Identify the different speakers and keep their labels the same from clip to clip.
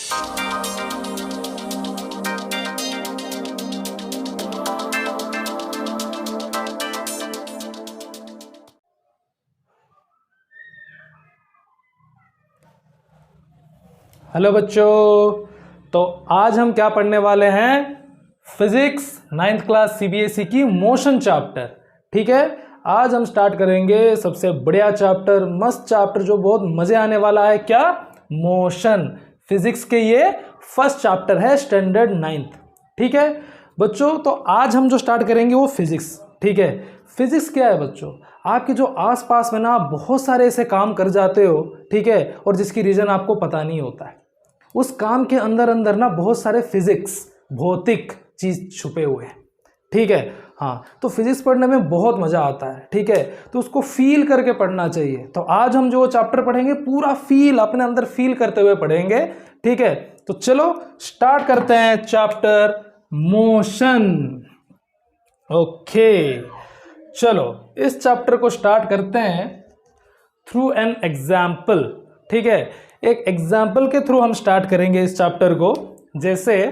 Speaker 1: Hello बच्चों, तो आज हम क्या पढ़ने वाले हैं? फिजिक्स 9th क्लास सीबीएसई की मोशन चैप्टर। ठीक है, आज हम स्टार्ट करेंगे सबसे बढ़िया चैप्टर, मस्त चैप्टर जो बहुत मजे आने वाला है। क्या? मोशन। फिजिक्स के ये फर्स्ट चैप्टर है, स्टैंडर्ड 9th। ठीक है बच्चों, तो आज हम जो स्टार्ट करेंगे वो फिजिक्स। ठीक है, फिजिक्स क्या है बच्चों? आपके जो आसपास में ना बहुत सारे ऐसे काम कर जाते हो, ठीक है, और जिसकी रीजन आपको पता नहीं होता है। उस काम के अंदर अंदर ना बहुत सारे फिजिक्स, भौतिक चीज छुपे हुए हैं। ठीक है, हाँ, तो फिजिक्स पढ़ने में बहुत मजा आता है। ठीक है, तो उसको फील करके पढ़ना चाहिए। तो आज हम जो चैप्टर पढ़ेंगे पूरा फील, अपने अंदर फील करते हुए पढ़ेंगे। ठीक है, तो चलो स्टार्ट करते हैं चैप्टर मोशन। ओके, चलो इस चैप्टर को स्टार्ट करते हैं थ्रू एन एग्जाम्पल। ठीक है, एक एग्जाम्पल के थ्रू हम स्टार्ट करेंगे इस चैप्टर को। जैसे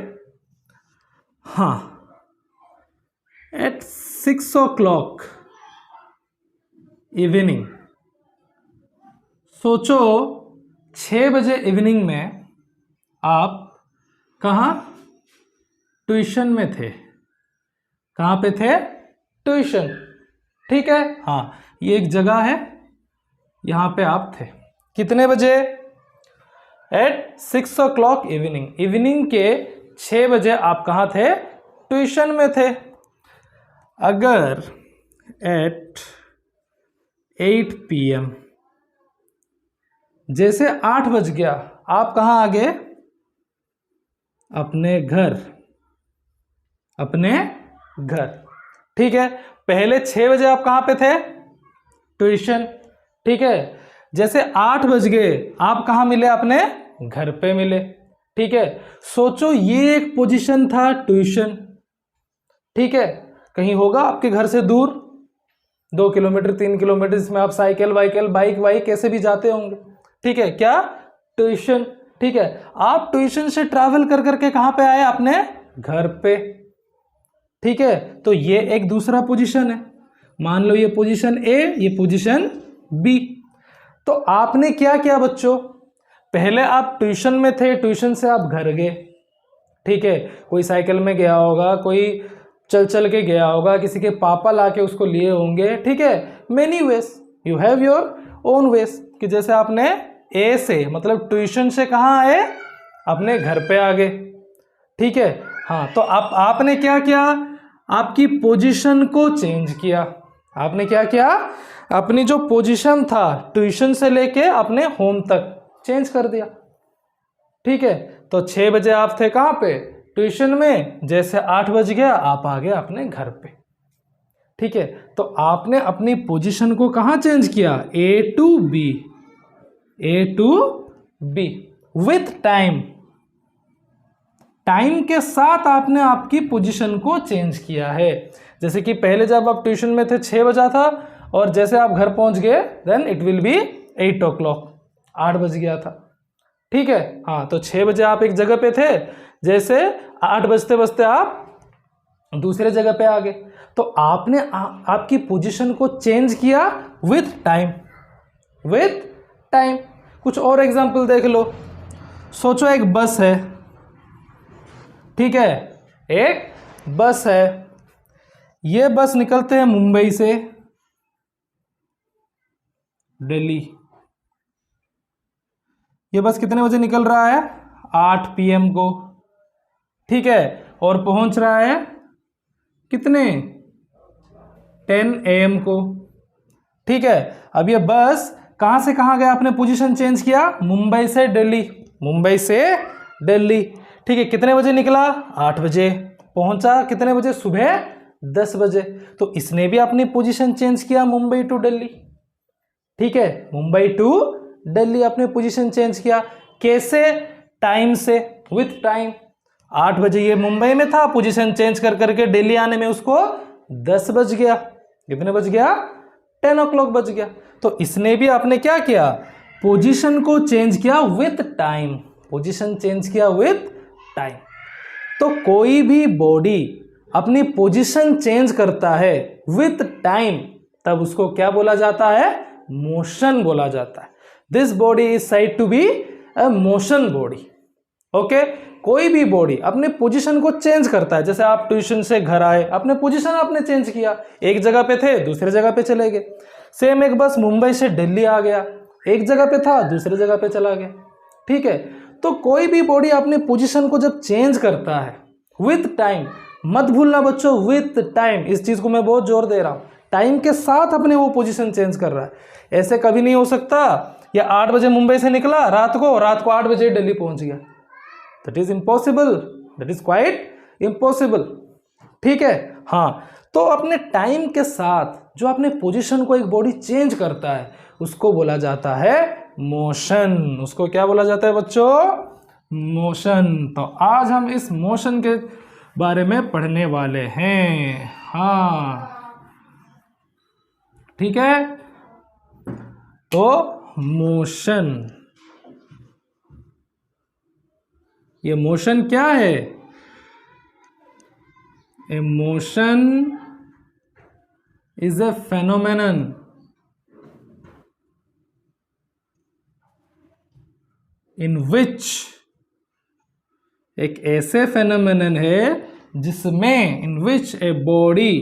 Speaker 1: हाँ, एट 6 o'clock इवनिंग, सोचो 6 बजे इवनिंग में आप कहाँ? ट्यूशन में थे। कहाँ पे थे? ट्यूशन। ठीक है, हाँ, ये एक जगह है, यहां पे आप थे। कितने बजे? एट 6 o'clock इवनिंग, इवनिंग के 6 बजे आप कहाँ थे? ट्यूशन में थे। अगर एट 8 PM, जैसे 8 बज गया, आप कहाँ आ गए? अपने घर। अपने घर। ठीक है, पहले 6 बजे आप कहाँ पे थे? ट्यूशन। ठीक है, जैसे 8 बज गए, आप कहाँ मिले? अपने घर पे मिले। ठीक है, सोचो ये एक पोजीशन था ट्यूशन। ठीक है, कहीं होगा आपके घर से दूर 2 किलोमीटर 3 किलोमीटर, जिसमें आप साइकिल वाइकल बाइक वाइक कैसे भी जाते होंगे। ठीक है, क्या? ट्यूशन। ठीक है, आप ट्यूशन से ट्रैवल कर करके कहाँ पे आए? अपने घर पे। ठीक है, तो ये एक दूसरा पोजीशन है। मान लो ये पोजीशन ए, ये पोजीशन बी। तो आपने क्या किया बच्चों? पहले आप ट्यूशन में थे, ट्यूशन से आप घर गए। ठीक है, कोई साइकिल में गया होगा, कोई चल चल के गया होगा, किसी के पापा लाके उसको लिए होंगे। ठीक है, many ways, you have your own ways. कि जैसे आपने ए से, मतलब ट्यूशन से कहाँ आए? अपने घर पे आ गए। ठीक है, हाँ, तो आपने क्या किया? आपकी पोजीशन को चेंज किया। आपने क्या किया? अपनी जो पोजीशन था ट्यूशन से लेके अपने होम तक चेंज कर दिया। ठीक है, तो 6 बजे आप थे कहाँ पे? ट्यूशन में। जैसे 8 बज गया, आप आ गए अपने घर पे। ठीक है, तो आपने अपनी पोजीशन को कहाँ चेंज किया? A to B. A to B with time. Time के साथ आपने आपकी पोजीशन को चेंज किया है। जैसे कि पहले जब आप ट्यूशन में थे 6 बजा था, और जैसे आप घर पहुंच गए then it will be 8 o'clock, 8 बज गया था। ठीक है, हाँ, तो 6 बजे आप एक जगह पे थे, जैसे 8 बजते बजते आप दूसरे जगह पे आ गए। तो आपने आपकी पोजीशन को चेंज किया विथ टाइम। With time. कुछ और एग्जांपल देख लो। सोचो एक बस है। ठीक है, एक बस है, ये बस निकलते हैं मुंबई से दिल्ली। ये बस कितने बजे निकल रहा है? 8 PM को। ठीक है, और पहुंच रहा है कितने? 10 AM को। ठीक है, अब ये बस कहां से कहां गया? आपने पोजीशन चेंज किया, मुंबई से दिल्ली। मुंबई से दिल्ली। ठीक है, कितने बजे निकला? 8 बजे। पहुंचा कितने बजे? सुबह 10 बजे। तो इसने भी अपनी पोजीशन चेंज किया, मुंबई टू दिल्ली। ठीक है, मुंबई टू दिल्ली अपने पोजीशन चेंज किया। कैसे? टाइम से, विथ टाइम। 8 बजे ये मुंबई में था, पोजीशन चेंज कर करके दिल्ली आने में उसको 10 बज गया। कितने बज गया? 10 o'clock बज गया। तो इसने भी आपने क्या किया? पोजीशन को चेंज किया विथ टाइम। पोजीशन चेंज किया विथ टाइम। तो कोई भी बॉडी अपनी पोजीशन चेंज करता है विथ टाइम, तब उसको क्या बोला जाता है? मोशन बोला जाता है। This body is said to be a motion body. Okay, कोई भी बॉडी अपने पोजीशन को चेंज करता है। जैसे आप ट्यूशन से घर आए, अपने पोजीशन आपने चेंज किया, एक जगह पे थे दूसरे जगह पे चले गए। सेम एक बस मुंबई से दिल्ली आ गया, एक जगह पे था दूसरे जगह पे चला गया। ठीक है, तो कोई भी बॉडी अपने पोजीशन को जब चेंज करता है विथ टाइम, मत भूलना बच्चों विथ टाइम, इस चीज को मैं बहुत जोर दे रहा हूं, टाइम के साथ अपने वो पोजीशन चेंज कर रहा है। ऐसे कभी नहीं हो सकता या 8 बजे मुंबई से निकला रात को 8 बजे दिल्ली पहुंच गया। That is impossible, that is quite impossible. ठीक है, हाँ, तो अपने टाइम के साथ जो अपने पोजीशन को एक बॉडी चेंज करता है उसको बोला जाता है मोशन। उसको क्या बोला जाता है बच्चों? मोशन। तो आज हम इस मोशन के बारे में पढ़ने वाले हैं। हाँ, ठीक है, तो मोशन, ये मोशन क्या है? A motion is a phenomenon in which, एक ऐसे फेनोमेनन है जिसमें in which a body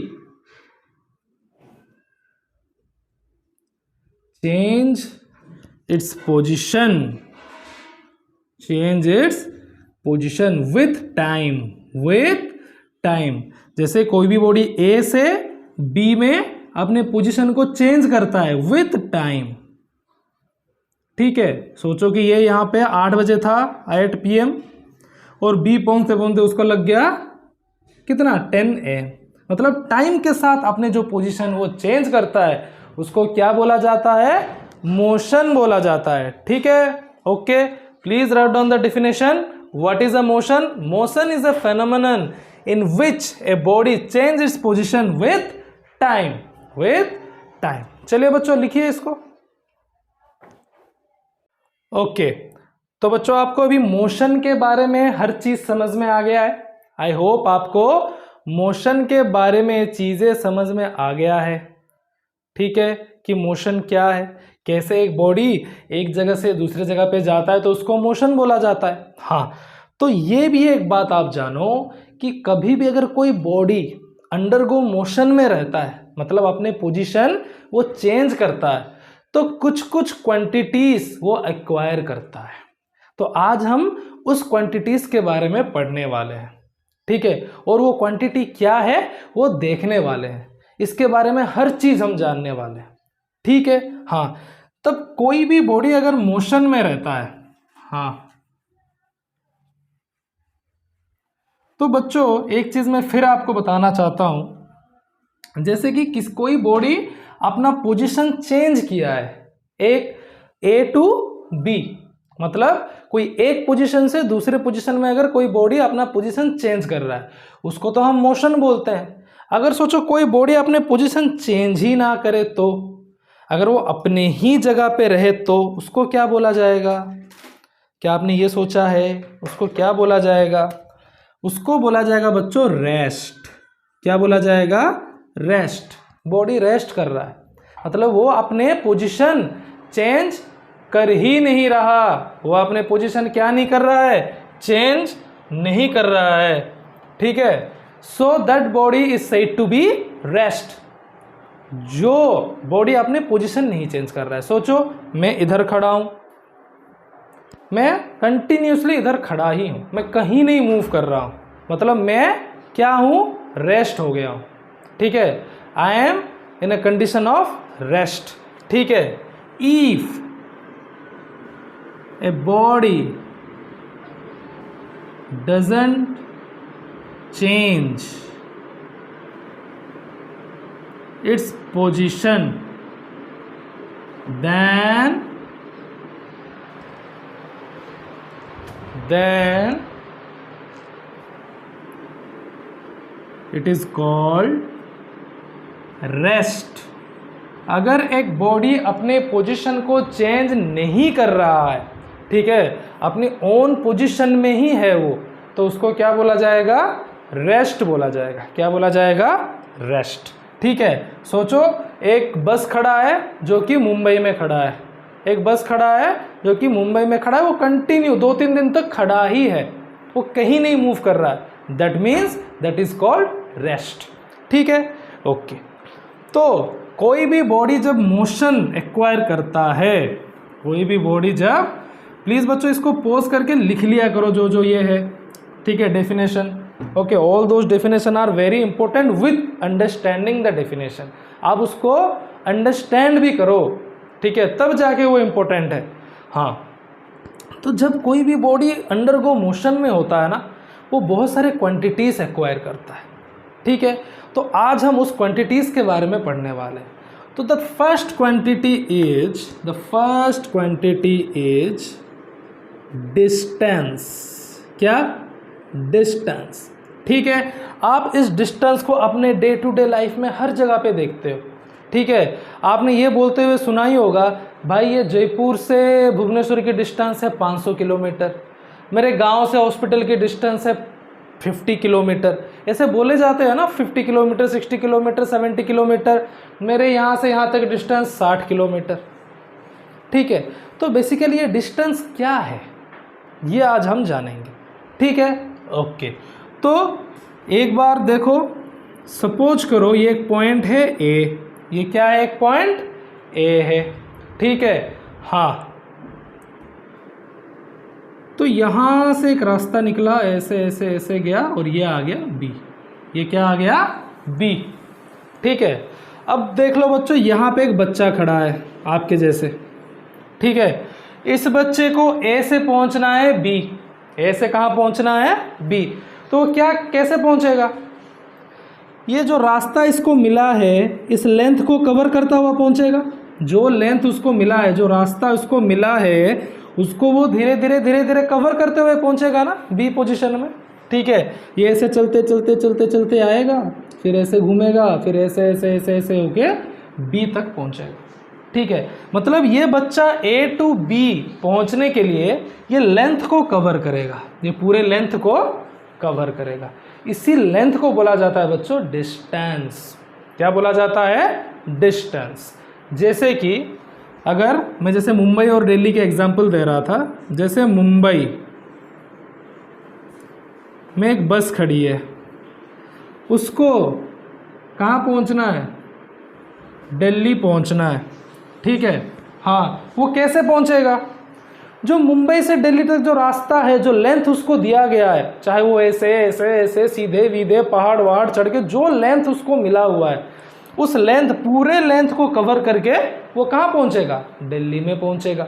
Speaker 1: change its position, change its position with time, with time. जैसे कोई भी बॉडी ए से बी में अपने पोजीशन को चेंज करता है विथ टाइम। ठीक है, सोचो कि ये यहाँ पे 8 बजे था 8 PM और बी पहुंचते पहुंचते उसको लग गया कितना 10 AM। मतलब टाइम के साथ अपने जो पोजीशन वो चेंज करता है उसको क्या बोला जाता है? मोशन बोला जाता है। ठीक है, okay, please write down the definition. What is a motion? Motion is a phenomenon in which a body changes its position with time, with time। चलिए बच्चों लिखिए इसको। ओके, तो बच्चों आपको अभी मोशन के बारे में हर चीज समझ में आ गया है। आई होप आपको मोशन के बारे में चीजें समझ में आ गया है। ठीक है, कि मोशन क्या है, कैसे एक बॉडी एक जगह से दूसरी जगह पे जाता है तो उसको मोशन बोला जाता है। हाँ, तो ये भी एक बात आप जानो कि कभी भी अगर कोई बॉडी अंडरगो मोशन में रहता है, मतलब अपने पोजीशन वो चेंज करता है, तो कुछ कुछ क्वांटिटीज वो एक्वायर करता है। तो आज हम उस क्वांटिटीज के बारे में पढ़ने वाले हैं। ठीक है, और वो क्वांटिटी क्या है वो देखने वाले हैं, इसके बारे में हर चीज हम जानने वाले हैं। ठीक है, हाँ, तब कोई भी बॉडी अगर मोशन में रहता है, हाँ, तो बच्चों एक चीज मैं फिर आपको बताना चाहता हूं, जैसे कि कोई बॉडी अपना पोजीशन चेंज किया है, एक A टू B, मतलब कोई एक पोजीशन से दूसरे पोजीशन में अगर कोई बॉडी अपना पोजीशन चेंज कर रहा है उसको तो हम मोशन बोलते हैं। अगर सोचो कोई बॉडी अपने पोजीशन चेंज ही ना करे, तो अगर वो अपने ही जगह पे रहे तो उसको क्या बोला जाएगा? क्या आपने ये सोचा है उसको क्या बोला जाएगा? उसको बोला जाएगा बच्चों रेस्ट। क्या बोला जाएगा? रेस्ट। बॉडी रेस्ट कर रहा है, मतलब वो अपने पोजीशन चेंज कर ही नहीं रहा, वो अपने पोजीशन क्या नहीं कर रहा है? चेंज नहीं कर रहा है। ठीक है, so that body is said to be rest. जो बॉडी अपने पोजीशन नहीं चेंज कर रहा है, सोचो मैं इधर खड़ा हूं, मैं कंटिन्यूसली इधर खड़ा ही हूं, मैं कहीं नहीं मूव कर रहा हूं, मतलब मैं क्या हूं? रेस्ट हो गया हूं। ठीक है, I am in a condition of rest. ठीक है, if a body doesn't change its position then it is called rest. अगर एक बॉडी अपने पोजीशन को चेंज नहीं कर रहा है, ठीक है, अपनी ओन पोजीशन में ही है वो, तो उसको क्या बोला जाएगा? रेस्ट बोला जाएगा। क्या बोला जाएगा? रेस्ट। ठीक है, सोचो एक बस खड़ा है जो कि मुंबई में खड़ा है, एक बस खड़ा है जो कि मुंबई में खड़ा है, वो कंटिन्यू 2-3 दिन तक खड़ा ही है, वो कहीं नहीं मूव कर रहा है, that means that is called rest. ठीक है, ओके। तो कोई भी बॉडी जब मोशन एक्वायर करता है, कोई भी बॉडी जब, प्लीज़ बच्चों इसको पोज करके लिख लिया करो जो जो ये है, ठीक है, definition. Okay, all those definition are very important with understanding the definition. आप उसको अंडरस्टैंड भी करो, ठीक है, तब जाके वो इम्पोर्टेंट है। हाँ, तो जब कोई भी बॉडी अंडरगो मोशन में होता है ना, वो बहुत सारे क्वांटिटीज़ एक्वायर करता है। ठीक है, तो आज हम उस क्वांटिटीज़ के बारे में पढ़ने वाले हैं। तो the first quantity is distance. क्या? डिस्टेंस। ठीक है, आप इस डिस्टेंस को अपने डे टू डे लाइफ में हर जगह पे देखते हो। ठीक है, आपने ये बोलते हुए सुना ही होगा, भाई ये जयपुर से भुवनेश्वर की डिस्टेंस है 500 किलोमीटर, मेरे गांव से हॉस्पिटल की डिस्टेंस है 50 किलोमीटर। ऐसे बोले जाते हैं ना, 50 किलोमीटर, 60 किलोमीटर, 70 किलोमीटर, मेरे यहाँ से यहाँ तक डिस्टेंस 60 किलोमीटर। ठीक है, तो बेसिकली ये डिस्टेंस क्या है, ये आज हम जानेंगे। ठीक है, ओके। तो एक बार देखो, सपोज करो ये एक पॉइंट है ए, ये क्या है? एक पॉइंट ए है। ठीक है, हाँ, तो यहां से एक रास्ता निकला, ऐसे ऐसे ऐसे गया और ये आ गया बी। ये क्या आ गया? बी। ठीक है, अब देख लो बच्चों, यहाँ पे एक बच्चा खड़ा है आपके जैसे। ठीक है, इस बच्चे को ए से पहुंचना है बी। ए से कहाँ पहुंचना है? बी। तो क्या कैसे पहुंचेगा? ये जो रास्ता इसको मिला है, इस लेंथ को कवर करता हुआ पहुंचेगा। जो लेंथ उसको मिला है, जो रास्ता उसको मिला है, उसको वो धीरे धीरे धीरे धीरे कवर करते हुए पहुंचेगा ना बी पोजीशन में। ठीक है, ये ऐसे चलते चलते चलते चलते आएगा, फिर ऐसे घूमेगा, फिर ऐसे ऐसे ऐसे ऐसे होके बी तक पहुंचेगा। ठीक है, मतलब ये बच्चा ए टू बी पहुंचने के लिए ये लेंथ को कवर करेगा, ये पूरे लेंथ को कवर करेगा। इसी लेंथ को बोला जाता है बच्चों डिस्टेंस। क्या बोला जाता है? डिस्टेंस। जैसे कि अगर मैं जैसे मुंबई और दिल्ली के एग्जाम्पल दे रहा था, जैसे मुंबई में एक बस खड़ी है, उसको कहाँ पहुँचना है? दिल्ली पहुँचना है। ठीक है, हाँ, वो कैसे पहुँचेगा? जो मुंबई से दिल्ली तक जो रास्ता है, जो लेंथ उसको दिया गया है, चाहे वो ऐसे ऐसे ऐसे सीधे वीधे पहाड़ वहाड़ चढ़ के जो लेंथ उसको मिला हुआ है, उस लेंथ, पूरे लेंथ को कवर करके वो कहाँ पहुँचेगा? दिल्ली में पहुँचेगा।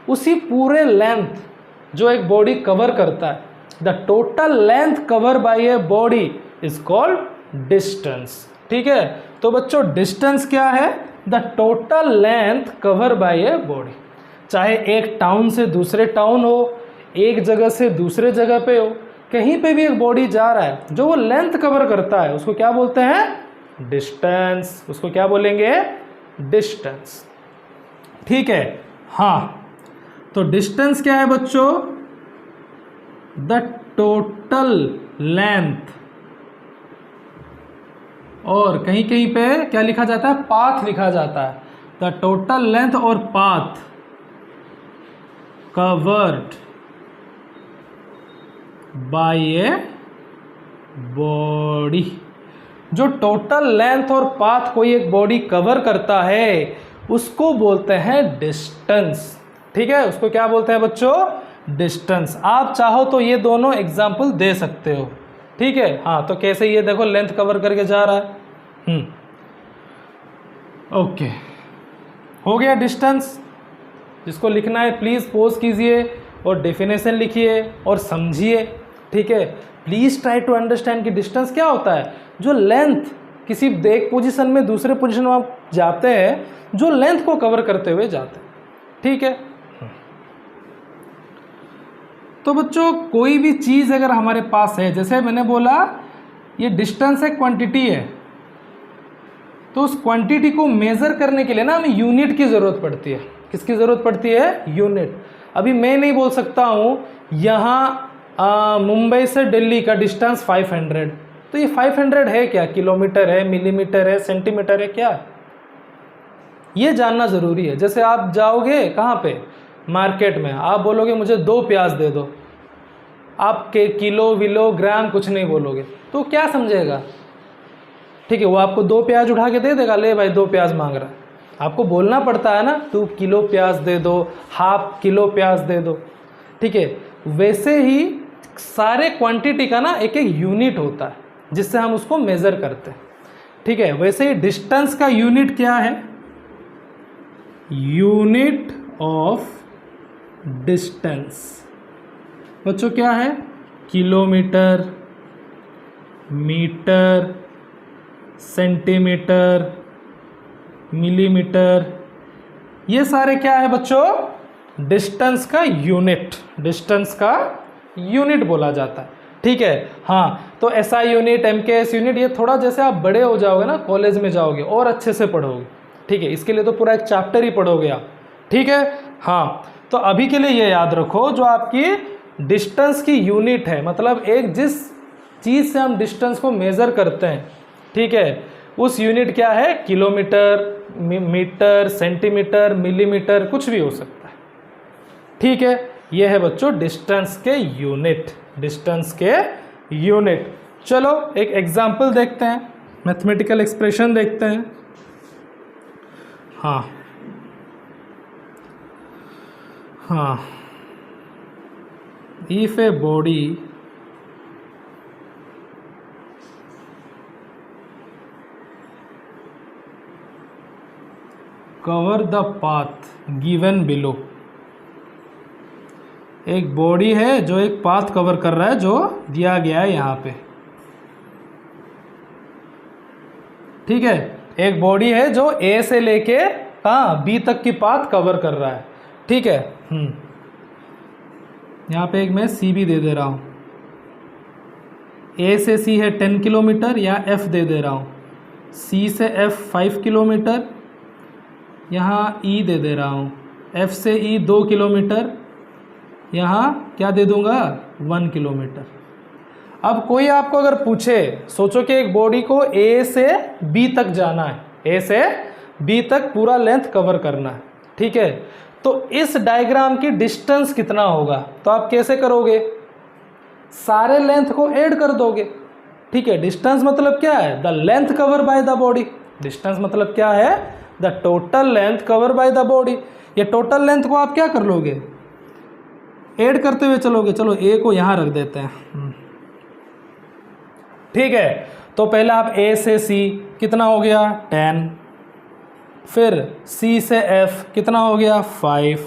Speaker 1: उसी पूरे लेंथ जो एक बॉडी कवर करता है, the total length cover by A body is called distance. ठीक है, तो बच्चों डिस्टेंस क्या है? The total length cover by a body. चाहे एक टाउन से दूसरे टाउन हो, एक जगह से दूसरे जगह पे हो, कहीं पे भी एक बॉडी जा रहा है, जो वो लेंथ कवर करता है, उसको क्या बोलते हैं? डिस्टेंस। उसको क्या बोलेंगे? डिस्टेंस। ठीक है, हाँ, तो डिस्टेंस क्या है बच्चों? द टोटल लेंथ, और कहीं कहीं पे क्या लिखा जाता है? पाथ लिखा जाता है। द टोटल लेंथ और path covered by a body. जो टोटल लेंथ और पाथ कोई एक बॉडी कवर करता है, उसको बोलते हैं डिस्टेंस। ठीक है, उसको क्या बोलते हैं बच्चों? डिस्टेंस। आप चाहो तो ये दोनों एग्जाम्पल दे सकते हो। ठीक है, हाँ, तो कैसे? ये देखो लेंथ कवर करके जा रहा है। ओके, हो गया डिस्टेंस। जिसको लिखना है प्लीज़ पोज कीजिए और डेफिनेशन लिखिए और समझिए। ठीक है, प्लीज़ ट्राई टू अंडरस्टैंड कि डिस्टेंस क्या होता है। जो लेंथ किसी एक पोजीशन में दूसरे पोजीशन में आप जाते हैं, जो लेंथ को कवर करते हुए जाते हैं। ठीक है, तो बच्चों कोई भी चीज़ अगर हमारे पास है, जैसे मैंने बोला ये डिस्टेंस एक क्वांटिटी है, तो उस क्वांटिटी को मेज़र करने के लिए ना हमें यूनिट की ज़रूरत पड़ती है। किसकी ज़रूरत पड़ती है? यूनिट। अभी मैं नहीं बोल सकता हूँ यहाँ मुंबई से दिल्ली का डिस्टेंस 500, तो ये 500 है क्या, किलोमीटर है, मिलीमीटर है, सेंटीमीटर है, क्या, ये जानना ज़रूरी है। जैसे आप जाओगे कहाँ पे, मार्केट में, आप बोलोगे मुझे 2 प्याज दे दो, आप के किलो विलो ग्राम कुछ नहीं बोलोगे, तो क्या समझेगा, ठीक है, वो आपको 2 प्याज उठा के दे देगा, ले भाई 2 प्याज मांग रहा है, आपको बोलना पड़ता है ना, 2 किलो प्याज दे दो, हाफ किलो प्याज दे दो, ठीक है। वैसे ही सारे क्वांटिटी का ना एक एक यूनिट होता है जिससे हम उसको मेज़र करते हैं, ठीक है। वैसे ही डिस्टेंस का यूनिट क्या है, यूनिट ऑफ डिस्टेंस बच्चों क्या है, किलोमीटर, मीटर, सेंटीमीटर, मिलीमीटर, ये सारे क्या है बच्चों, डिस्टेंस का यूनिट, डिस्टेंस का यूनिट बोला जाता है, ठीक है। हाँ, तो एसआई यूनिट, एमकेएस यूनिट, ये थोड़ा जैसे आप बड़े हो जाओगे ना, कॉलेज में जाओगे और अच्छे से पढ़ोगे, ठीक है, इसके लिए तो पूरा एक चैप्टर ही पढ़ोगे आप, ठीक है। हाँ, तो अभी के लिए ये याद रखो, जो आपकी डिस्टेंस की यूनिट है, मतलब एक जिस चीज़ से हम डिस्टेंस को मेज़र करते हैं, ठीक है, उस यूनिट क्या है, किलोमीटर, मीटर, सेंटीमीटर, मिलीमीटर, कुछ भी हो सकता है, ठीक है। ये है बच्चों डिस्टेंस के यूनिट, डिस्टेंस के यूनिट। चलो एक एग्जांपल देखते हैं, मैथमेटिकल एक्सप्रेशन देखते हैं। हाँ हाँ, if a body cover the path given below, एक बॉडी है जो एक पाथ कवर कर रहा है जो दिया गया है यहाँ पे, ठीक है। एक बॉडी है जो ए से लेके कहाँ बी तक की पाथ कवर कर रहा है, ठीक है। यहाँ पे एक मैं सी भी दे दे रहा हूँ, ए से सी है 10 किलोमीटर, या एफ दे दे रहा हूँ, सी से एफ 5 किलोमीटर, यहाँ ई दे दे रहा हूँ, एफ से ई 2 किलोमीटर, यहाँ क्या दे दूँगा 1 किलोमीटर। अब कोई आपको अगर पूछे, सोचो कि एक बॉडी को ए से बी तक जाना है, ए से बी तक पूरा लेंथ कवर करना है, ठीक है, तो इस डायग्राम की डिस्टेंस कितना होगा, तो आप कैसे करोगे, सारे लेंथ को ऐड कर दोगे, ठीक है। डिस्टेंस मतलब क्या है, the length cover by the body, distance मतलब क्या है, the total length cover by the body. ये टोटल लेंथ को आप क्या कर लोगे, ऐड करते हुए चलोगे। चलो ए को यहाँ रख देते हैं, ठीक है। तो पहले आप ए से सी कितना हो गया 10, फिर सी से एफ कितना हो गया 5,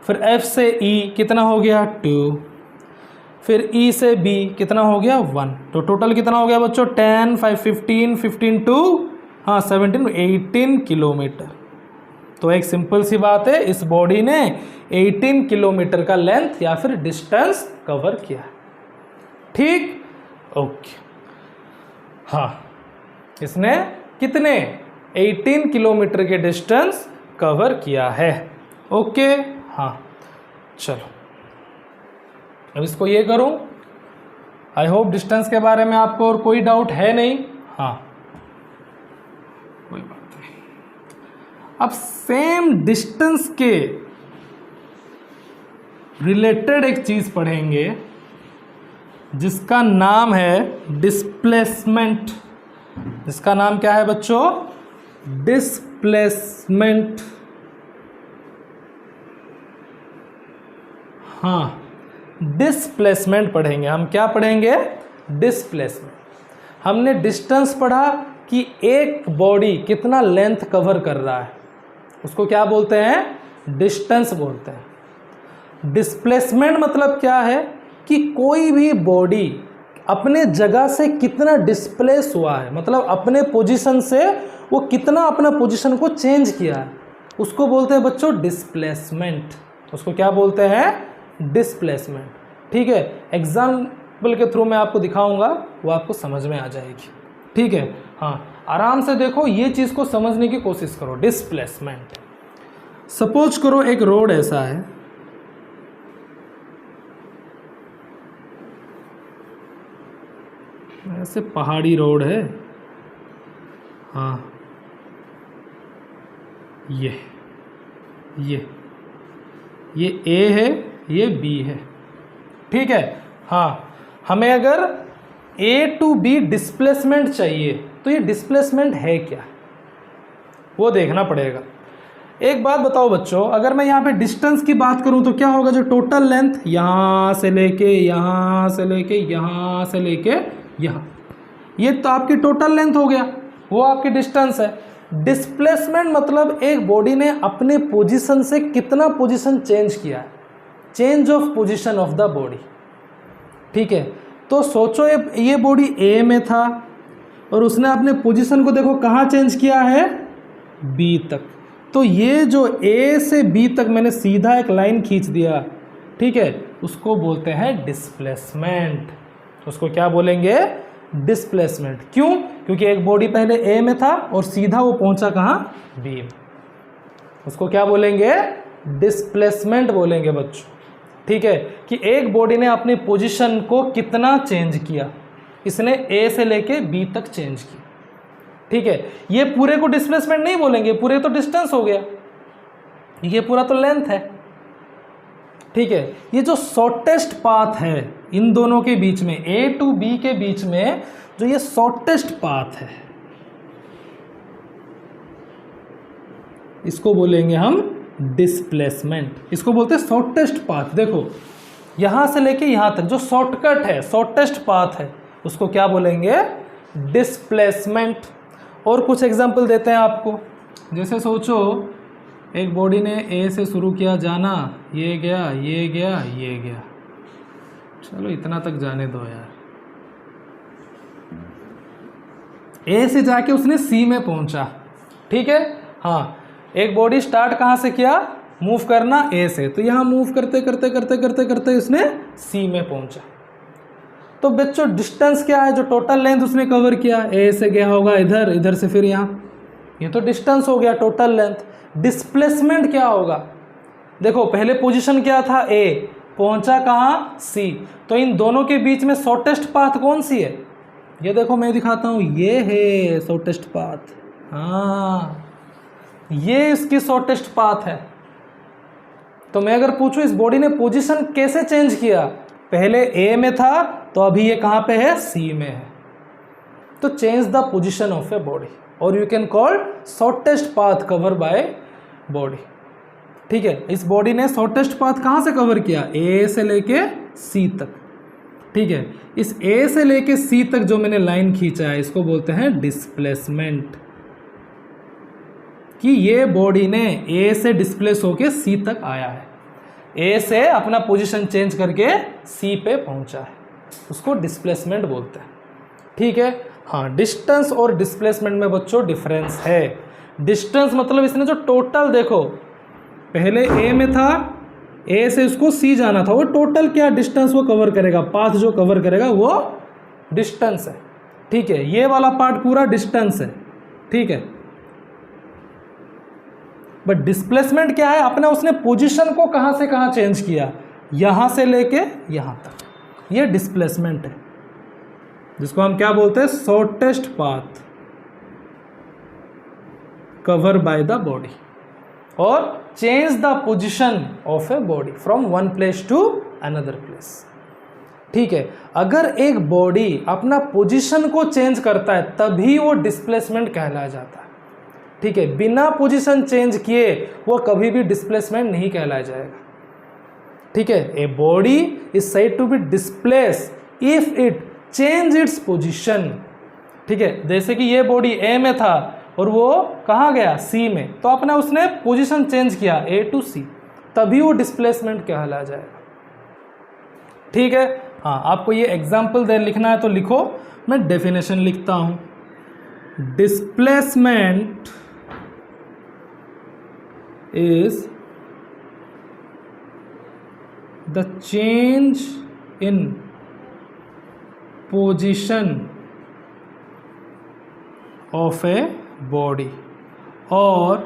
Speaker 1: फिर एफ से ई कितना हो गया 2, फिर ई से बी कितना हो गया 1, तो टोटल कितना हो गया बच्चों 10, 5, 15, 15 2, हाँ 17, 18 किलोमीटर। तो एक सिंपल सी बात है, इस बॉडी ने 18 किलोमीटर का लेंथ या फिर डिस्टेंस कवर किया, ठीक, ओके। हाँ, इसने कितने 18 किलोमीटर के डिस्टेंस कवर किया है, ओके। हाँ चलो अब इसको ये करूं, आई होप डिस्टेंस के बारे में आपको और कोई डाउट है नहीं, हाँ कोई बात नहीं। अब सेम डिस्टेंस के रिलेटेड एक चीज पढ़ेंगे जिसका नाम है डिस्प्लेसमेंट। जिसका नाम क्या है बच्चों, डिस्प्लेसमेंट। हाँ, डिस्प्लेसमेंट पढ़ेंगे हम। क्या पढ़ेंगे, डिस्प्लेसमेंट। हमने डिस्टेंस पढ़ा कि एक बॉडी कितना लेंथ कवर कर रहा है, उसको क्या बोलते हैं, डिस्टेंस बोलते हैं। डिस्प्लेसमेंट मतलब क्या है कि कोई भी बॉडी अपने जगह से कितना डिस्प्लेस हुआ है, मतलब अपने पोजीशन से वो कितना अपना पोजीशन को चेंज किया है, उसको बोलते हैं बच्चों डिस्प्लेसमेंट। उसको क्या बोलते हैं, डिस्प्लेसमेंट। ठीक है, एग्जाम्पल के थ्रू मैं आपको दिखाऊंगा, वो आपको समझ में आ जाएगी। ठीक है, हाँ आराम से देखो, ये चीज़ को समझने की कोशिश करो। डिस्प्लेसमेंट, सपोज करो एक रोड ऐसा है, ऐसे पहाड़ी रोड है, हाँ ये ए है, ये बी है, ठीक है। हाँ, हमें अगर ए टू बी डिस्प्लेसमेंट चाहिए तो ये डिस्प्लेसमेंट है क्या, वो देखना पड़ेगा। एक बात बताओ बच्चों, अगर मैं यहाँ पे डिस्टेंस की बात करूँ तो क्या होगा, जो टोटल लेंथ यहाँ से लेके यहाँ से लेके यहाँ से लेके यहाँ, ये तो आपकी टोटल लेंथ हो गया, वो आपकी डिस्टेंस है। डिस्प्लेसमेंट मतलब एक बॉडी ने अपने पोजीशन से कितना पोजीशन चेंज किया है, change of position of the body, ठीक है। तो सोचो ये बॉडी ए में था और उसने अपने पोजीशन को देखो कहाँ चेंज किया है, बी तक। तो ये जो ए से बी तक मैंने सीधा एक लाइन खींच दिया, ठीक है, उसको बोलते हैं डिस्प्लेसमेंट। उसको क्या बोलेंगे, डिस्प्लेसमेंट। क्यों, क्योंकि एक बॉडी पहले ए में था और सीधा वो पहुंचा कहाँ, बी में। उसको क्या बोलेंगे, डिस्प्लेसमेंट बोलेंगे बच्चों, ठीक है। कि एक बॉडी ने अपनी पोजीशन को कितना चेंज किया, इसने ए से लेके बी तक चेंज किया, ठीक है। ये पूरे को डिस्प्लेसमेंट नहीं बोलेंगे, पूरे तो डिस्टेंस हो गया, ये पूरा तो लेंथ है, ठीक है। ये जो शॉर्टेस्ट पाथ है इन दोनों के बीच में, ए टू बी के बीच में जो ये शॉर्टेस्ट पाथ है, इसको बोलेंगे हम डिस्प्लेसमेंट। इसको बोलते हैं शॉर्टेस्ट पाथ। देखो यहां से लेके यहां तक जो शॉर्टकट है, शॉर्टेस्ट पाथ है, उसको क्या बोलेंगे, डिस्प्लेसमेंट। और कुछ एग्जांपल देते हैं आपको। जैसे सोचो एक बॉडी ने ए से शुरू किया जाना, ये गया ये गया ये गया, चलो इतना तक जाने दो यार। ए से जाके उसने सी में पहुंचा, ठीक है। हाँ, एक बॉडी स्टार्ट कहाँ से किया, मूव करना ए से, तो यहाँ मूव करते करते करते करते करते उसने सी में पहुंचा। तो बच्चों डिस्टेंस क्या है, जो टोटल लेंथ उसने कवर किया, ए से गया होगा इधर, इधर से फिर यहाँ, ये तो डिस्टेंस हो गया टोटल लेंथ। डिस्प्लेसमेंट क्या होगा, देखो पहले पोजीशन क्या था ए, पहुंचा कहाँ, सी, तो इन दोनों के बीच में शॉर्टेस्ट पाथ कौन सी है, ये देखो मैं दिखाता हूँ, ये है शॉर्टेस्ट पाथ। हाँ, ये इसकी शॉर्टेस्ट पाथ है। तो मैं अगर पूछूं इस बॉडी ने पोजीशन कैसे चेंज किया, पहले ए में था तो अभी ये कहाँ पे है, सी में है। तो change the position of a body, और you can call shortest path cover by body, ठीक है। इस बॉडी ने शॉर्टेस्ट पाथ कहाँ से कवर किया, ए से लेके सी तक, ठीक है। इस ए से लेके सी तक जो मैंने लाइन खींचा है, इसको बोलते हैं डिस्प्लेसमेंट। कि ये बॉडी ने ए से डिस्प्लेस होके सी तक आया है, ए से अपना पोजीशन चेंज करके सी पे पहुंचा है, उसको डिस्प्लेसमेंट बोलते हैं, ठीक है। हाँ, डिस्टेंस और डिस्प्लेसमेंट में बच्चों डिफरेंस है। डिस्टेंस मतलब इसने जो टोटल, देखो पहले ए में था, ए से उसको सी जाना था, वो टोटल क्या डिस्टेंस वो कवर करेगा, पाथ जो कवर करेगा वो डिस्टेंस है, ठीक है। ये वाला पार्ट पूरा डिस्टेंस है, ठीक है। बट डिस्प्लेसमेंट क्या है, अपने उसने पोजीशन को कहाँ से कहाँ चेंज किया, यहाँ से लेके यहाँ तक, ये डिस्प्लेसमेंट है, जिसको हम क्या बोलते हैं, shortest path cover by the body, और change the position of a body from one place to another place, ठीक है। अगर एक बॉडी अपना पोजीशन को चेंज करता है तभी वो डिस्प्लेसमेंट कहलाया जाता है, ठीक है। बिना पोजीशन चेंज किए वो कभी भी डिस्प्लेसमेंट नहीं कहलाया जाएगा, ठीक है। A body is said to be displace if it change its position, ठीक है। जैसे कि ये बॉडी ए में था और वो कहाँ गया, सी में, तो अपने उसने पोजीशन चेंज किया ए टू सी, तभी वो डिस्प्लेसमेंट कहलाया जाएगा, ठीक है। हाँ, आपको ये एग्जाम्पल दे लिखना है तो लिखो, मैं डेफिनेशन लिखता हूँ। Displacement is the change in position of a body or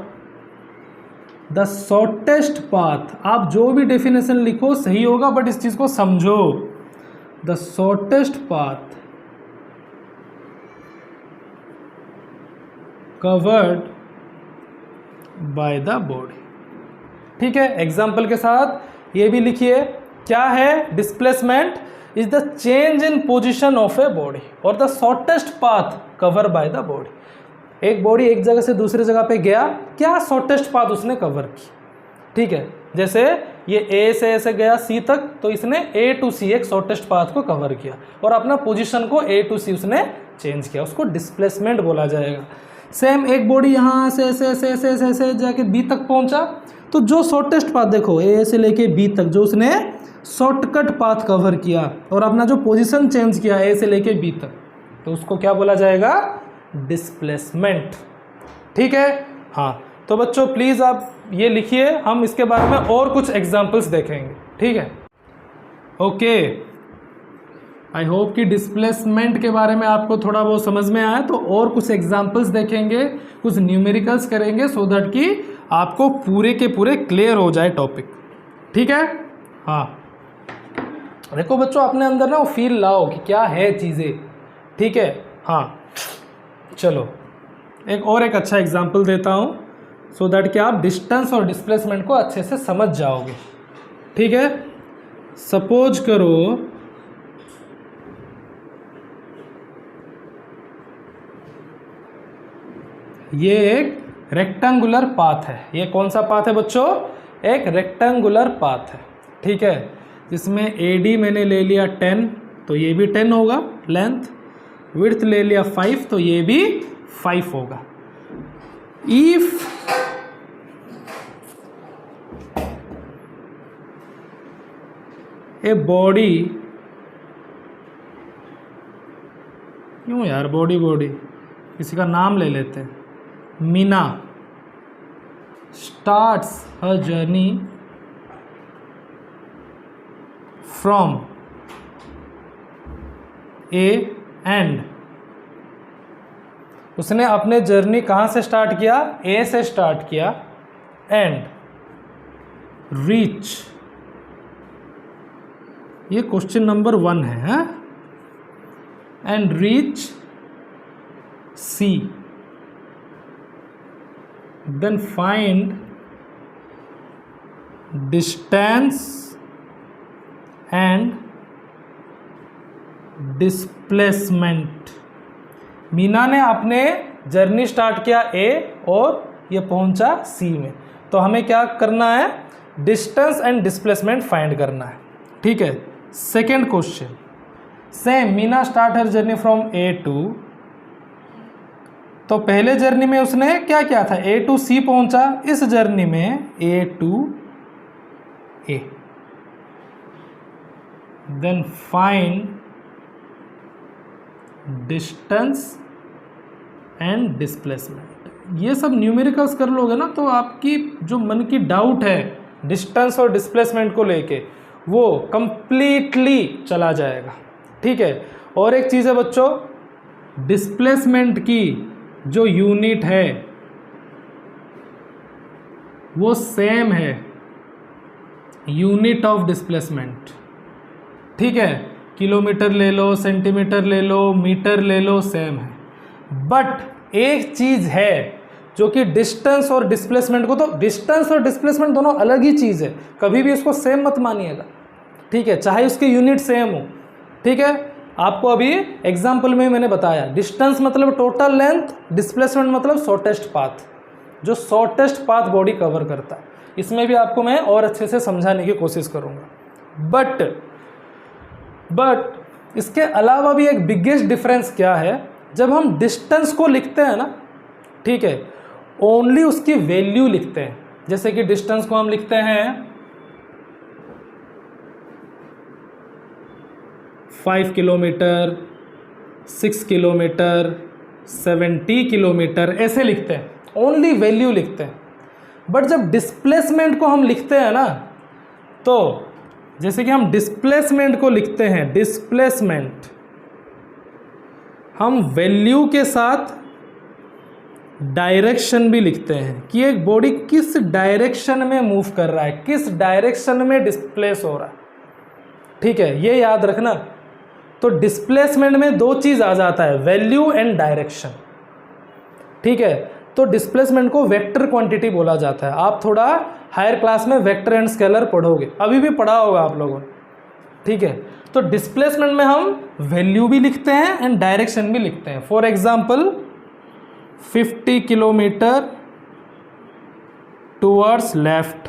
Speaker 1: the shortest path, आप जो भी डेफिनेशन लिखो सही होगा, बट इस चीज़ को समझो, the shortest path covered by the body. ठीक है, एग्जाम्पल के साथ ये भी लिखिए, क्या है? Displacement is the change in position of a body और the shortest path cover by the body. एक बॉडी एक जगह से दूसरी जगह पे गया, क्या शॉर्टेस्ट पाथ उसने कवर की। ठीक है, जैसे ये ए से ऐसे गया सी तक, तो इसने ए टू सी एक शॉर्टेस्ट पाथ को कवर किया और अपना पोजीशन को ए टू सी उसने चेंज किया, उसको डिस्प्लेसमेंट बोला जाएगा। सेम एक बॉडी यहाँ से ऐसे ऐसे ऐसे ऐसे ऐसे जाके बी तक पहुंचा, तो जो शॉर्टेस्ट पाथ देखो ए से लेके बी तक, जो उसने शॉर्टकट पाथ कवर किया और अपना जो पोजीशन चेंज किया ए से लेके बी तक, तो उसको क्या बोला जाएगा? डिस्प्लेसमेंट। ठीक है, हाँ। तो बच्चों प्लीज़ आप ये लिखिए, हम इसके बारे में और कुछ एग्जाम्पल्स देखेंगे। ठीक है, ओके। आई होप कि डिस्प्लेसमेंट के बारे में आपको थोड़ा बहुत समझ में आया। तो और कुछ एग्जाम्पल्स देखेंगे, कुछ न्यूमेरिकल्स करेंगे, सो दैट कि आपको पूरे के पूरे क्लियर हो जाए टॉपिक। ठीक है, हाँ। देखो बच्चों, अपने अंदर ना वो फील लाओ कि क्या है चीज़ें। ठीक है, हाँ। चलो एक अच्छा एग्जाम्पल देता हूँ, सो दैट कि आप डिस्टेंस और डिस्प्लेसमेंट को अच्छे से समझ जाओगे। ठीक है, सपोज करो ये एक रेक्टेंगुलर पाथ है। ये कौन सा पाथ है बच्चों? एक रेक्टेंगुलर पाथ है। ठीक है, जिसमें AD मैंने ले लिया 10, तो ये भी 10 होगा लेंथ। विड्थ ले लिया 5, तो ये भी 5 होगा। इफ ए बॉडी, क्यों यार बॉडी, किसी का नाम ले लेते हैं, Meena starts her journey from A and. उसने अपने जर्नी कहाँ से स्टार्ट किया? ए से स्टार्ट किया एंड रीच, ये क्वेश्चन नंबर 1 है, and reach C, then find distance and displacement. Meena ने अपने जर्नी स्टार्ट किया ए और ये पहुंचा सी में, तो हमें क्या करना है? डिस्टेंस एंड डिस्प्लेसमेंट फाइंड करना है। ठीक है, second question, same Meena start her journey from A to, तो पहले जर्नी में उसने क्या किया था? ए टू सी पहुंचा। इस जर्नी में A to A, then find distance and displacement. ये सब न्यूमेरिकल्स कर लोगे ना, तो आपकी जो मन की डाउट है डिस्टेंस और डिस्प्लेसमेंट को लेके, वो कंप्लीटली चला जाएगा। ठीक है, और एक चीज़ है बच्चों, डिस्प्लेसमेंट की जो यूनिट है वो सेम है, यूनिट ऑफ डिस्प्लेसमेंट। ठीक है, किलोमीटर ले लो, सेंटीमीटर ले लो, मीटर ले लो, सेम है। बट एक चीज़ है जो कि डिस्टेंस और डिस्प्लेसमेंट को, तो डिस्टेंस और डिस्प्लेसमेंट दोनों अलग ही चीज़ है, कभी भी उसको सेम मत मानिएगा। ठीक है, चाहे उसके यूनिट सेम हो। ठीक है, आपको अभी एग्जाम्पल में मैंने बताया, डिस्टेंस मतलब टोटल लेंथ, डिस्प्लेसमेंट मतलब शॉर्टेस्ट पाथ, जो शॉर्टेस्ट पाथ बॉडी कवर करता है। इसमें भी आपको मैं और अच्छे से समझाने की कोशिश करूँगा। बट इसके अलावा भी एक बिगेस्ट डिफरेंस क्या है, जब हम डिस्टेंस को लिखते हैं ना, ठीक है, ओनली उसकी वैल्यू लिखते हैं। जैसे कि डिस्टेंस को हम लिखते हैं 5 किलोमीटर, 6 किलोमीटर, 70 किलोमीटर, ऐसे लिखते हैं, ओनली वैल्यू लिखते हैं। बट जब डिस्प्लेसमेंट को हम लिखते हैं ना, तो जैसे कि हम डिस्प्लेसमेंट को लिखते हैं, डिस्प्लेसमेंट हम वैल्यू के साथ डायरेक्शन भी लिखते हैं कि एक बॉडी किस डायरेक्शन में मूव कर रहा है, किस डायरेक्शन में डिस्प्लेस हो रहा है। ठीक है, ये याद रखना। तो डिस्प्लेसमेंट में दो चीज़ आ जाता है, वैल्यू एंड डायरेक्शन। ठीक है। तो डिस्प्लेसमेंट को वेक्टर क्वांटिटी बोला जाता है। आप थोड़ा हायर क्लास में वेक्टर एंड स्केलर पढ़ोगे, अभी भी पढ़ा होगा आप लोगों ने, ठीक है। तो डिस्प्लेसमेंट में हम वैल्यू भी लिखते हैं एंड डायरेक्शन भी लिखते हैं। For example 50 kilometre towards left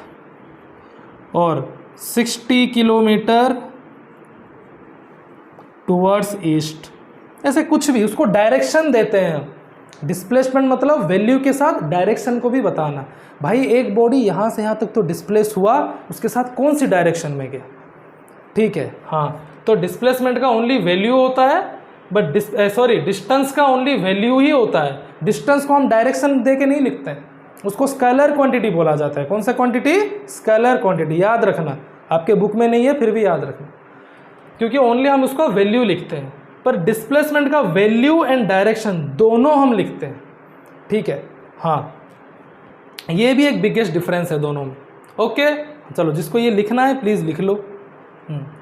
Speaker 1: और 60 किलोमीटर टुवर्ड्स ईस्ट, ऐसे कुछ भी उसको डायरेक्शन देते हैं। डिस्प्लेसमेंट मतलब वैल्यू के साथ डायरेक्शन को भी बताना। भाई एक बॉडी यहाँ से यहाँ तक तो डिस्प्लेस हुआ, उसके साथ कौन सी डायरेक्शन में गया, ठीक है। हाँ, तो डिस्प्लेसमेंट का ओनली वैल्यू होता है, बट डिस्टेंस का ओनली वैल्यू ही होता है। डिस्टेंस को हम डायरेक्शन दे के नहीं लिखते हैं, उसको स्केलर क्वांटिटी बोला जाता है। कौन सा क्वांटिटी? Scalar quantity. याद रखना, आपके बुक में नहीं है फिर भी याद रखना, क्योंकि ओनली हम उसको वैल्यू लिखते हैं। पर डिस्प्लेसमेंट का वैल्यू एंड डायरेक्शन दोनों हम लिखते हैं, ठीक है। हाँ, ये भी एक बिगेस्ट डिफरेंस है दोनों में। ओके, चलो जिसको ये लिखना है प्लीज़ लिख लो।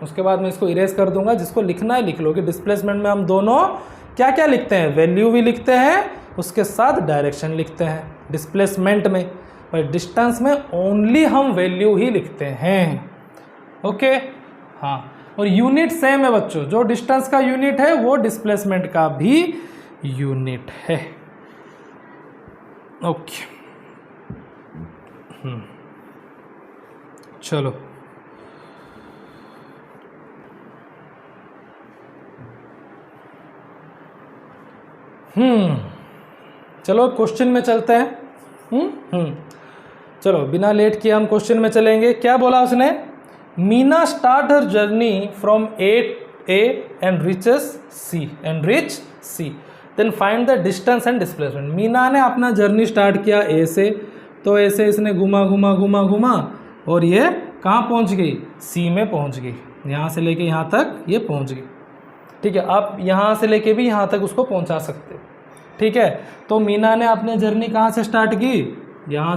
Speaker 1: उसके बाद मैं इसको इरेज कर दूंगा। जिसको लिखना है लिख लो कि डिस्प्लेसमेंट में हम दोनों क्या क्या लिखते हैं, वैल्यू भी लिखते हैं, उसके साथ डायरेक्शन लिखते हैं डिस्प्लेसमेंट में। पर डिस्टेंस में ओनली हम वैल्यू ही लिखते हैं। ओके, हाँ, और यूनिट सेम है बच्चों। जो डिस्टेंस का यूनिट है वो डिस्प्लेसमेंट का भी यूनिट है। ओके, चलो चलो क्वेश्चन में चलते हैं। चलो बिना लेट किए हम क्वेश्चन में चलेंगे। क्या बोला उसने? Meena start her journey from A and reaches C then find the distance and displacement. Meena ने अपना जर्नी स्टार्ट किया ए से, तो ऐसे इसने घुमा और ये कहाँ पहुँच गई? सी में पहुँच गई। यहाँ से लेके यहाँ तक ये पहुँच गई, ठीक है। आप यहाँ से लेके भी यहाँ तक उसको पहुँचा सकते हो, ठीक है। तो मीना ने अपनी जर्नी कहाँ से स्टार्ट की? यहाँ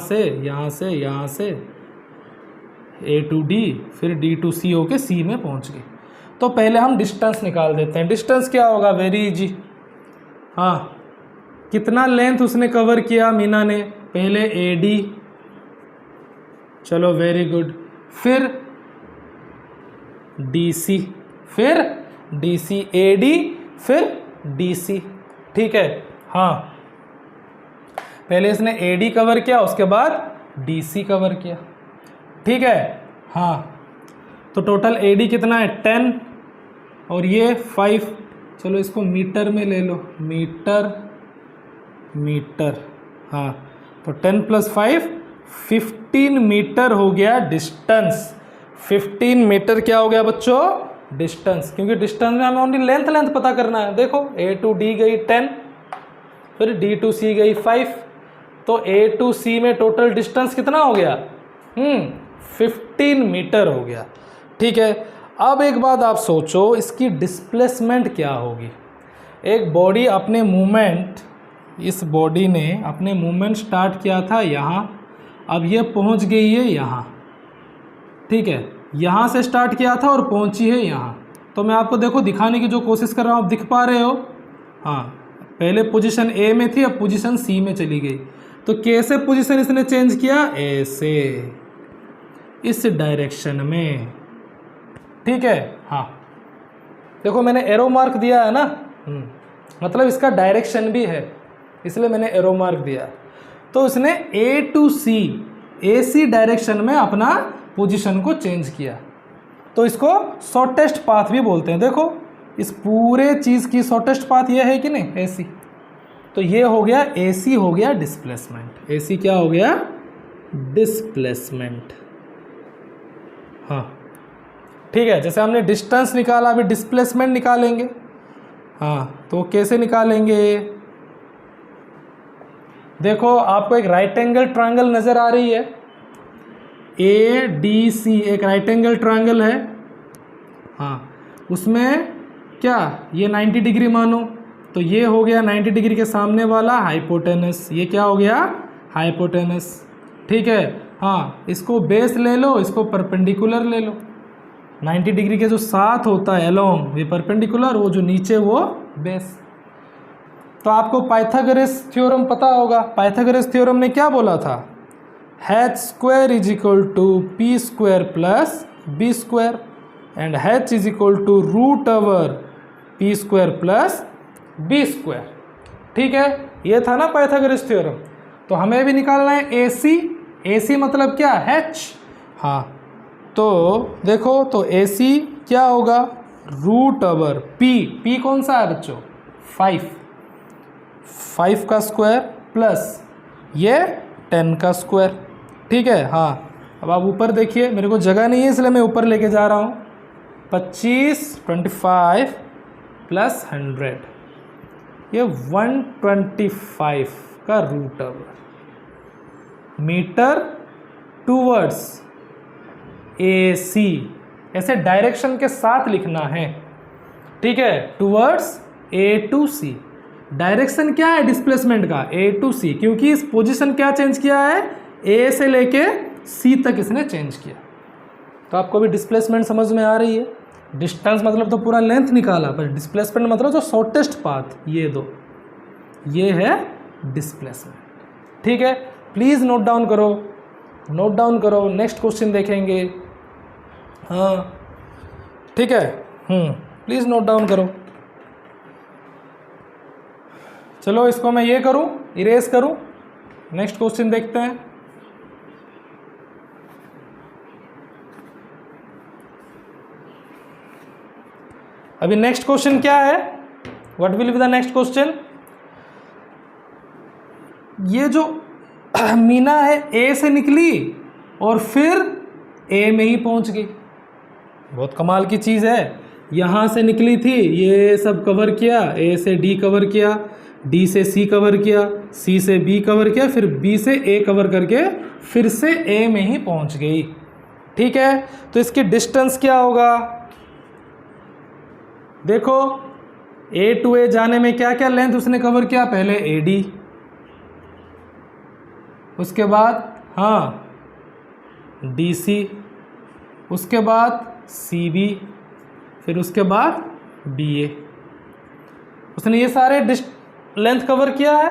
Speaker 1: से ए टू डी, फिर डी टू सी होके सी में पहुँच गई। तो पहले हम डिस्टेंस निकाल देते हैं। डिस्टेंस क्या होगा? Very easy. हाँ, कितना लेंथ उसने कवर किया मीना ने? पहले ए डी, चलो वेरी गुड, फिर डी सी, फिर डी सी, ए डी, फिर डी सी, ठीक है। हाँ, पहले इसने ए डी कवर किया, उसके बाद डी सी कवर किया, ठीक है। हाँ, तो टोटल ए डी कितना है? 10 और ये 5। चलो इसको मीटर में ले लो, मीटर। हाँ, तो 10 + 5 15 मीटर हो गया डिस्टेंस। 15 मीटर क्या हो गया बच्चों? डिस्टेंस। क्योंकि डिस्टेंस में हमें ओनली लेंथ पता करना है। देखो ए टू डी गई 10, फिर डी टू सी गई 5, तो ए टू सी में टोटल डिस्टेंस कितना हो गया? 15 मीटर हो गया, ठीक है। अब एक बात आप सोचो, इसकी डिस्प्लेसमेंट क्या होगी? एक बॉडी अपने मूवमेंट, इस बॉडी ने अपने मूवमेंट स्टार्ट किया था यहाँ, अब ये पहुँच गई है यहाँ, ठीक है। यहाँ से स्टार्ट किया था और पहुँची है यहाँ। तो मैं आपको देखो दिखाने की जो कोशिश कर रहा हूँ, आप दिख पा रहे हो? हाँ, पहले पोजीशन ए में थी, अब पोजीशन सी में चली गई। तो कैसे पोजीशन इसने चेंज किया? ऐसे, इस डायरेक्शन में, ठीक है। हाँ, देखो मैंने एरो मार्क दिया है ना, मतलब इसका डायरेक्शन भी है, इसलिए मैंने एरो मार्क दिया। तो इसने ए to C, A C direction में अपना पोजीशन को चेंज किया। तो इसको शॉर्टेस्ट पाथ भी बोलते हैं। देखो इस पूरे चीज़ की शॉर्टेस्ट पाथ ये है कि नहीं? एसी। तो ये हो गया एसी, हो गया डिस्प्लेसमेंट। एसी क्या हो गया? डिस्प्लेसमेंट। हाँ, ठीक है। जैसे हमने डिस्टेंस निकाला, अभी डिस्प्लेसमेंट निकालेंगे। हाँ, तो कैसे निकालेंगे? देखो आपको एक राइट एंगल ट्रायंगल नज़र आ रही है, ए डी सी एक राइट एंगल ट्रायंगल है। हाँ, उसमें क्या ये 90 डिग्री मानो, तो ये हो गया 90 डिग्री के सामने वाला हाइपोटेनस। ये क्या हो गया? हाइपोटेनस, ठीक है। हाँ, इसको बेस ले लो, इसको परपेंडिकुलर ले लो। 90 डिग्री के जो साथ होता है अलोंग, ये परपेंडिकुलर, वो जो नीचे वो बेस। तो आपको पाइथागोरस थ्योरम पता होगा। पाइथागोरस थ्योरम ने क्या बोला था, h square is equal to P square plus B square and h is equal to root over P square plus B square. ठीक है, ये था ना पाइथागोरस थ्योरम। तो हमें भी निकालना है AC। AC मतलब क्या, h। हाँ, तो देखो, तो AC क्या होगा, रूट ओवर P कौन सा है बच्चों, 5 का स्क्वायर प्लस ये 10 का स्क्वायर। ठीक है, हाँ। अब आप ऊपर देखिए, मेरे को जगह नहीं है इसलिए मैं ऊपर लेके जा रहा हूँ। 25 प्लस 100, ये 125 का root over metre towards AC, ऐसे डायरेक्शन के साथ लिखना है। ठीक है, towards A to C। Direction क्या है डिस्प्लेसमेंट का, A to C, क्योंकि इस पोजीशन क्या चेंज किया है, A से लेके C तक इसने चेंज किया। तो आपको भी डिस्प्लेसमेंट समझ में आ रही है। डिस्टेंस मतलब तो पूरा लेंथ निकाला, पर डिस्प्लेसमेंट मतलब जो शॉर्टेस्ट पाथ, ये दो, ये है डिस्प्लेसमेंट। ठीक है, प्लीज़ नोट डाउन करो, नोट डाउन करो। नेक्स्ट क्वेश्चन देखेंगे। हाँ, ठीक है, प्लीज़ नोट डाउन करो। चलो इसको मैं ये करूं, इरेज करूं, नेक्स्ट क्वेश्चन देखते हैं। अभी नेक्स्ट क्वेश्चन क्या है, what will be the next question. ये जो मीना है ए से निकली और फिर ए में ही पहुंच गई। बहुत कमाल की चीज़ है। यहाँ से निकली थी, ये सब कवर किया, ए से डी कवर किया, डी से सी कवर किया, सी से बी कवर किया, फिर बी से ए कवर करके फिर से ए में ही पहुंच गई। ठीक है, तो इसकी डिस्टेंस क्या होगा, देखो ए टू ए जाने में क्या क्या लेंथ उसने कवर किया, पहले ए डी, उसके बाद हाँ डी सी, उसके बाद सी बी, फिर उसके बाद बी ए। उसने ये सारे लेंथ कवर किया है,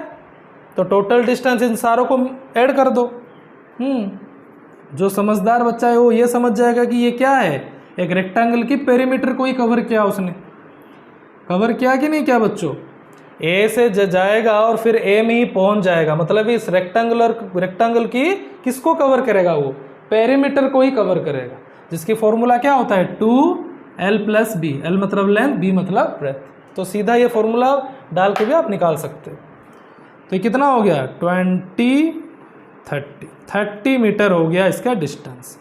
Speaker 1: तो टोटल डिस्टेंस इन सारों को ऐड कर दो। जो समझदार बच्चा है वो ये समझ जाएगा कि ये क्या है, एक रेक्टेंगल की पेरीमीटर को ही कवर किया उसने। कवर किया कि नहीं किया बच्चों, ए से जाएगा और फिर ए में ही पहुंच जाएगा, मतलब इस रेक्टेंगल की किसको कवर करेगा, वो पेरीमीटर को ही कवर करेगा, जिसकी फॉर्मूला क्या होता है 2l + b। l मतलब लेंथ, b मतलब ब्रेथ। तो सीधा ये फॉर्मूला डाल के भी आप निकाल सकते हो। तो ये कितना हो गया, 30 मीटर हो गया इसका डिस्टेंस।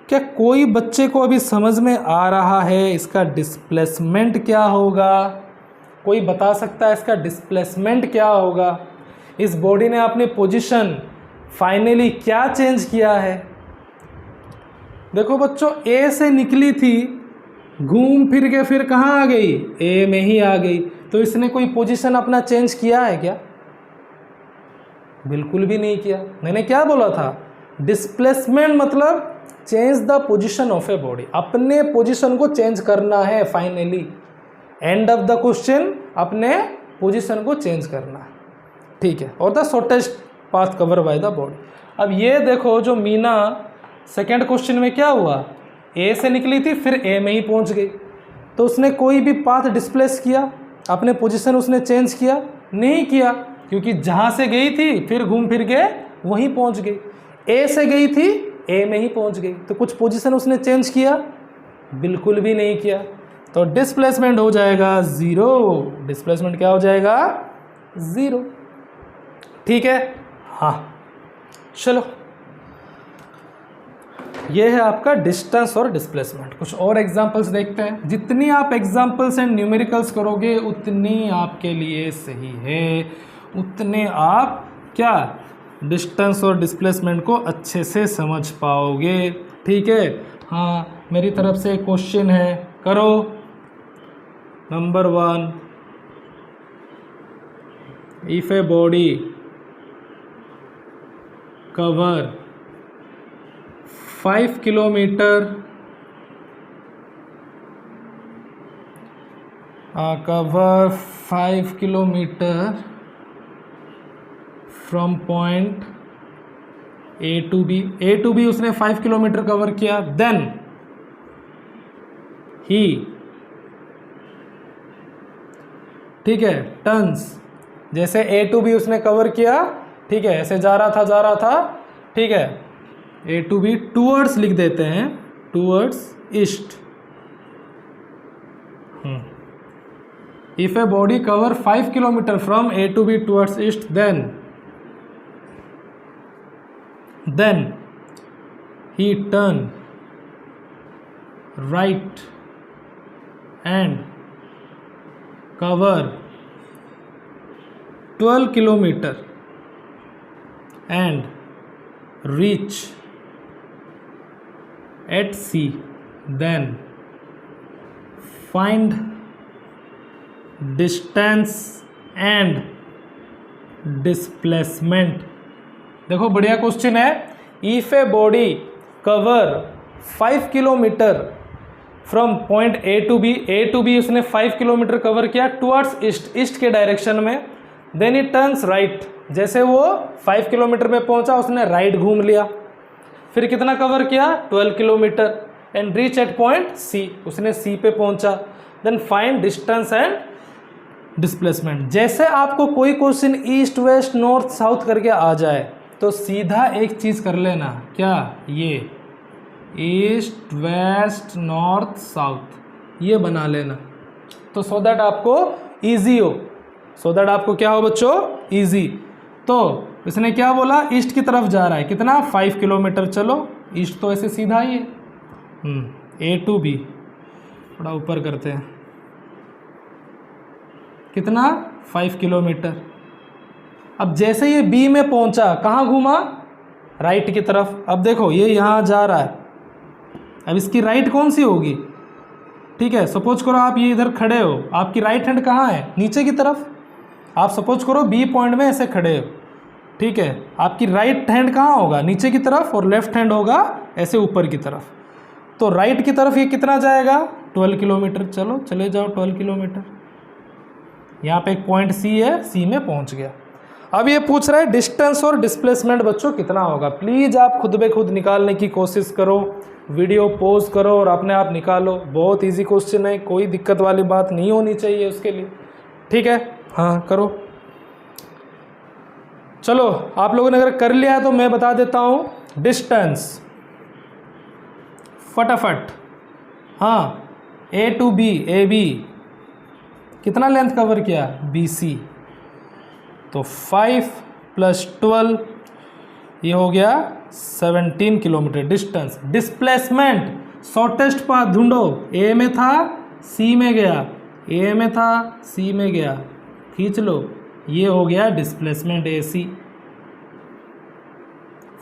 Speaker 1: क्या कोई बच्चे को अभी समझ में आ रहा है इसका डिस्प्लेसमेंट क्या होगा, कोई बता सकता है इसका डिस्प्लेसमेंट क्या होगा, इस बॉडी ने अपनी पोजीशन फाइनली क्या चेंज किया है। देखो बच्चों, ए से निकली थी, घूम फिर के फिर कहाँ आ गई, ए में ही आ गई। तो इसने कोई पोजीशन अपना चेंज किया है क्या, बिल्कुल भी नहीं किया। मैंने क्या बोला था, डिस्प्लेसमेंट मतलब change the position of a body, अपने पोजीशन को चेंज करना है finally. End of the question, अपने पोजीशन को चेंज करना है। ठीक है, और the shortest path cover by the body. अब ये देखो, जो मीना सेकेंड क्वेश्चन में क्या हुआ, ए से निकली थी फिर ए में ही पहुंच गई। तो उसने कोई भी पाथ डिस्प्लेस किया, अपने पोजीशन उसने चेंज किया नहीं किया, क्योंकि जहाँ से गई थी फिर घूम फिर के वहीं पहुंच गई। ए से गई थी, ए में ही पहुंच गई, तो कुछ पोजीशन उसने चेंज किया, बिल्कुल भी नहीं किया। तो डिस्प्लेसमेंट हो जाएगा 0। डिस्प्लेसमेंट क्या हो जाएगा, 0। ठीक है, हाँ चलो, ये है आपका डिस्टेंस और डिस्प्लेसमेंट। कुछ और एग्जांपल्स देखते हैं। जितनी आप एग्जांपल्स एंड न्यूमेरिकल्स करोगे उतनी आपके लिए सही है, उतने आप क्या डिस्टेंस और डिस्प्लेसमेंट को अच्छे से समझ पाओगे। ठीक है, हाँ, मेरी तरफ से क्वेश्चन है, करो। Number 1, if a body cover 5 kilometre cover 5 kilometer from point A to B. A to B उसने 5 किलोमीटर कवर किया. Then he, ठीक है, टन्स, जैसे A to B उसने कवर किया, ठीक है, ऐसे जा रहा था, ठीक है, A to B टूवर्ड्स लिख देते हैं, towards east. If a body cover 5 kilometer from A to B towards east, then he turn right and cover 12 kilometer and reach at C. Then find distance and displacement. देखो बढ़िया question है. If a body cover 5 kilometre from point A to B उसने 5 kilometre cover किया towards east, east के direction में. Then it turns right, जैसे वो 5 kilometre में पहुंचा उसने राइट घूम लिया. फिर कितना कवर किया? 12 kilometre. And reach at point C, उसने सी पे पहुंचा. Then find distance and displacement. जैसे आपको कोई question east west north south करके आ जाए तो सीधा एक चीज़ कर लेना, क्या? ये ईस्ट वेस्ट नॉर्थ साउथ ये बना लेना, तो सो दैट आपको ईजी हो, सो दैट आपको क्या हो बच्चों? ईजी. तो इसने क्या बोला? ईस्ट की तरफ जा रहा है, कितना? 5 किलोमीटर. चलो ईस्ट तो ऐसे सीधा ही है. ए टू बी थोड़ा ऊपर करते हैं, कितना? 5 किलोमीटर. अब जैसे ये बी में पहुंचा, कहाँ घूमा? राइट की तरफ. अब देखो ये यहाँ जा रहा है, अब इसकी राइट कौन सी होगी? ठीक है, सपोज करो आप ये इधर खड़े हो, आपकी राइट हैंड कहाँ है? नीचे की तरफ. आप सपोज करो बी पॉइंट में ऐसे खड़े हो, ठीक है, आपकी राइट हैंड कहाँ होगा? नीचे की तरफ, और लेफ्ट हैंड होगा ऐसे ऊपर की तरफ. तो राइट की तरफ ये कितना जाएगा? 12 किलोमीटर. चलो चले जाओ 12 किलोमीटर. यहाँ पे एक पॉइंट सी है, सी में पहुँच गया. अब ये पूछ रहा है डिस्टेंस और डिस्प्लेसमेंट बच्चों कितना होगा. प्लीज़ आप खुद ब खुद निकालने की कोशिश करो, वीडियो पॉज करो और अपने आप निकालो. बहुत इजी क्वेश्चन है, कोई दिक्कत वाली बात नहीं होनी चाहिए उसके लिए. ठीक है, हाँ करो. चलो आप लोगों ने अगर कर लिया है तो मैं बता देता हूँ डिस्टेंस फटाफट. हाँ, A to B, A B कितना लेंथ कवर किया? B C. तो 5 + 12 ये हो गया 17 kilometre distance. Displacement shortest path ढूंढो. ए में था, सी में गया, ए में था, सी में गया, खींच लो. ये हो गया डिस्प्लेसमेंट ए सी.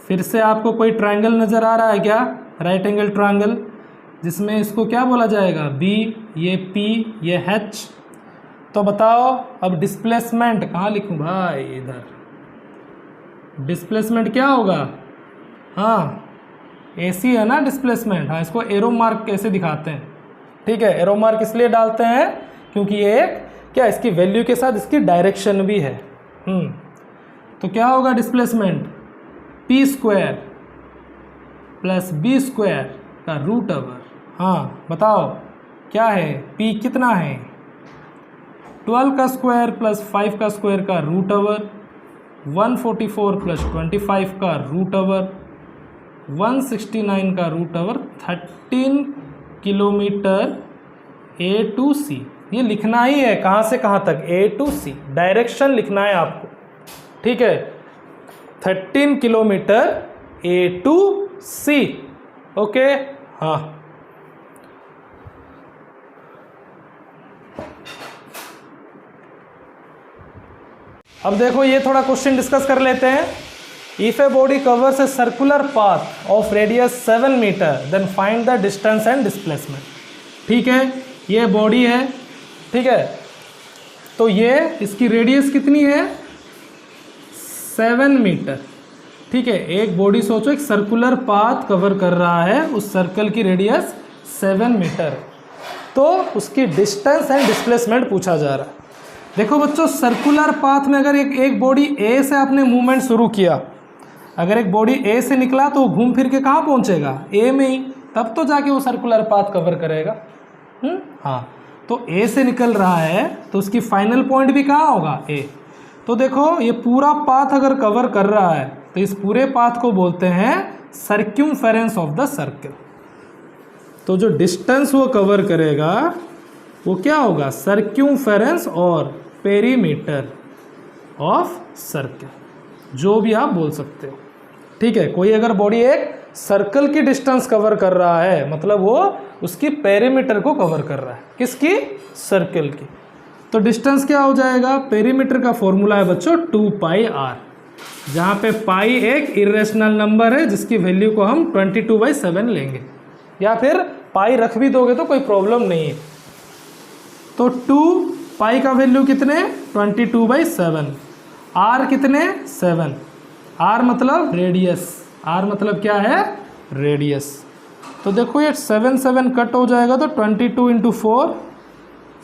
Speaker 1: फिर से आपको कोई ट्रायंगल नज़र आ रहा है क्या? राइट एंगल ट्रायंगल, जिसमें इसको क्या बोला जाएगा? बी, ये पी, ये एच. तो बताओ अब डिस्प्लेसमेंट कहाँ लिखूं भाई? इधर. डिस्प्लेसमेंट क्या होगा? हाँ, एसी है ना डिस्प्लेसमेंट. हाँ, इसको एरो मार्क कैसे दिखाते हैं? ठीक है, एरो मार्क इसलिए डालते हैं क्योंकि ये एक क्या, इसकी वैल्यू के साथ इसकी डायरेक्शन भी है. तो क्या होगा displacement? P square plus B square का रूट ओवर. हाँ बताओ क्या है? पी कितना है? 12 का स्क्वायर प्लस 5 का स्क्वायर का रूट ओवर, 144 प्लस 25 का रूट ओवर, 169 का root over, 13 kilometre A to C. ये लिखना ही है, कहाँ से कहाँ तक? ए टू सी. डायरेक्शन लिखना है आपको. ठीक है, 13 kilometre A to C. Okay, हाँ. अब देखो ये थोड़ा क्वेश्चन डिस्कस कर लेते हैं. If a body covers a circular path of radius 7 metre then find the distance and displacement. ठीक है, ये बॉडी है, ठीक है, तो ये इसकी रेडियस कितनी है? 7 मीटर. ठीक है, एक बॉडी सोचो एक सर्कुलर पाथ कवर कर रहा है, उस सर्कल की रेडियस 7 मीटर. तो उसकी डिस्टेंस एंड डिस्प्लेसमेंट पूछा जा रहा है। देखो बच्चों, सर्कुलर पाथ में अगर एक बॉडी ए से आपने मूवमेंट शुरू किया, अगर एक बॉडी ए से निकला तो घूम फिर के कहाँ पहुँचेगा, ए में ही, तब तो जाके वो सर्कुलर पाथ कवर करेगा। हाँ, तो ए से निकल रहा है तो उसकी फाइनल पॉइंट भी कहाँ होगा, ए। तो देखो ये पूरा पाथ अगर कवर कर रहा है तो इस पूरे पाथ को बोलते हैं सर्क्यूमफेरेंस ऑफ द सर्कल। तो जो डिस्टेंस वो कवर करेगा वो क्या होगा, सर्क्यूमफेरेंस और पेरीमीटर ऑफ सर्कल, जो भी आप बोल सकते हो। ठीक है, कोई अगर बॉडी एक सर्कल की डिस्टेंस कवर कर रहा है मतलब वो उसकी पेरीमीटर को कवर कर रहा है, किसकी, सर्कल की। तो डिस्टेंस क्या हो जाएगा, पेरीमीटर का फॉर्मूला है बच्चों 2πr, जहाँ पे पाई एक इरेशनल नंबर है जिसकी वैल्यू को हम 22/7 लेंगे, या फिर पाई रख भी दोगे तो कोई प्रॉब्लम नहीं है। तो 2 पाई का वैल्यू कितने, 22/7, आर कितने, 7, आर मतलब रेडियस, आर मतलब क्या है, रेडियस। तो देखो ये 7 कट हो जाएगा तो 22 × 4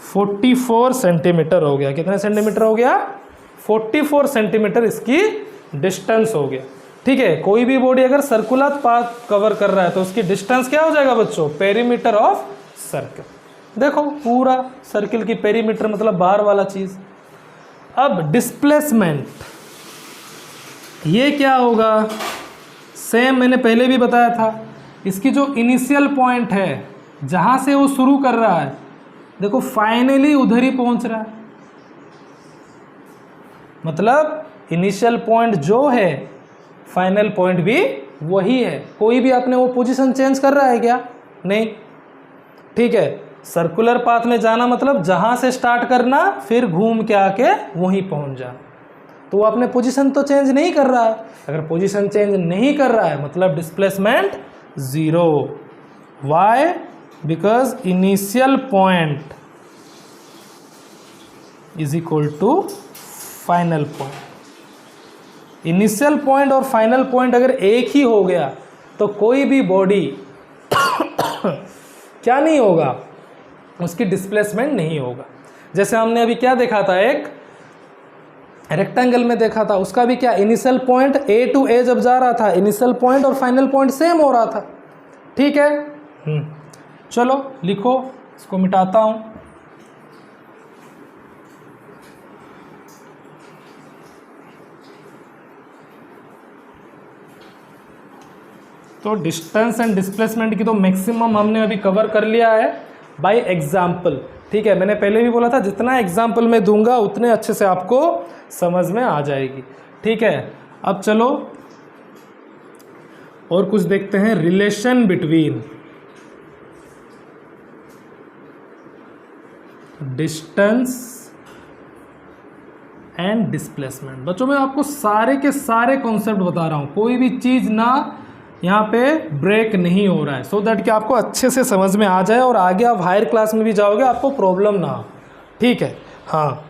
Speaker 1: 44 सेंटीमीटर हो गया। कितने सेंटीमीटर हो गया, 44 सेंटीमीटर इसकी डिस्टेंस हो गया। ठीक है, कोई भी बॉडी अगर सर्कुलर पाथ कवर कर रहा है तो उसकी डिस्टेंस क्या हो जाएगा बच्चों, पेरीमीटर ऑफ सर्कल। देखो पूरा सर्किल की पेरीमीटर मतलब बाहर वाला चीज। अब डिस्प्लेसमेंट, ये क्या होगा, सेम मैंने पहले भी बताया था, इसकी जो इनिशियल पॉइंट है जहां से वो शुरू कर रहा है, देखो फाइनली उधर ही पहुंच रहा है। मतलब इनिशियल पॉइंट जो है फाइनल पॉइंट भी वही है। कोई भी आपने वो पोजीशन चेंज कर रहा है क्या, नहीं। ठीक है, सर्कुलर पाथ में जाना मतलब जहां से स्टार्ट करना फिर घूम के आके वहीं पहुंच जाना, तो वो अपने पोजीशन तो चेंज नहीं कर रहा है। अगर पोजीशन चेंज नहीं कर रहा है मतलब displacement 0। Why, because initial point is equal to final point. Initial point और फाइनल पॉइंट अगर एक ही हो गया तो कोई भी बॉडी क्या नहीं होगा, उसकी डिस्प्लेसमेंट नहीं होगा। जैसे हमने अभी क्या देखा था, एक रेक्टेंगल में देखा था, उसका भी क्या, इनिशियल पॉइंट ए टू ए जब जा रहा था इनिशियल पॉइंट और फाइनल पॉइंट सेम हो रहा था। ठीक है, चलो लिखो, इसको मिटाता हूं। तो डिस्टेंस एंड डिस्प्लेसमेंट की तो मैक्सिमम हमने अभी कवर कर लिया है बाय एग्जाम्पल। ठीक है, मैंने पहले भी बोला था जितना एग्जाम्पल मैं दूंगा उतने अच्छे से आपको समझ में आ जाएगी। ठीक है, अब चलो और कुछ देखते हैं, relation between distance and displacement. बच्चों मैं आपको सारे के सारे कॉन्सेप्ट बता रहा हूं, कोई भी चीज ना यहाँ पे ब्रेक नहीं हो रहा है, सो दैट कि आपको अच्छे से समझ में आ जाए और आगे आप हायर क्लास में भी जाओगे आपको प्रॉब्लम ना हो। ठीक है, हाँ,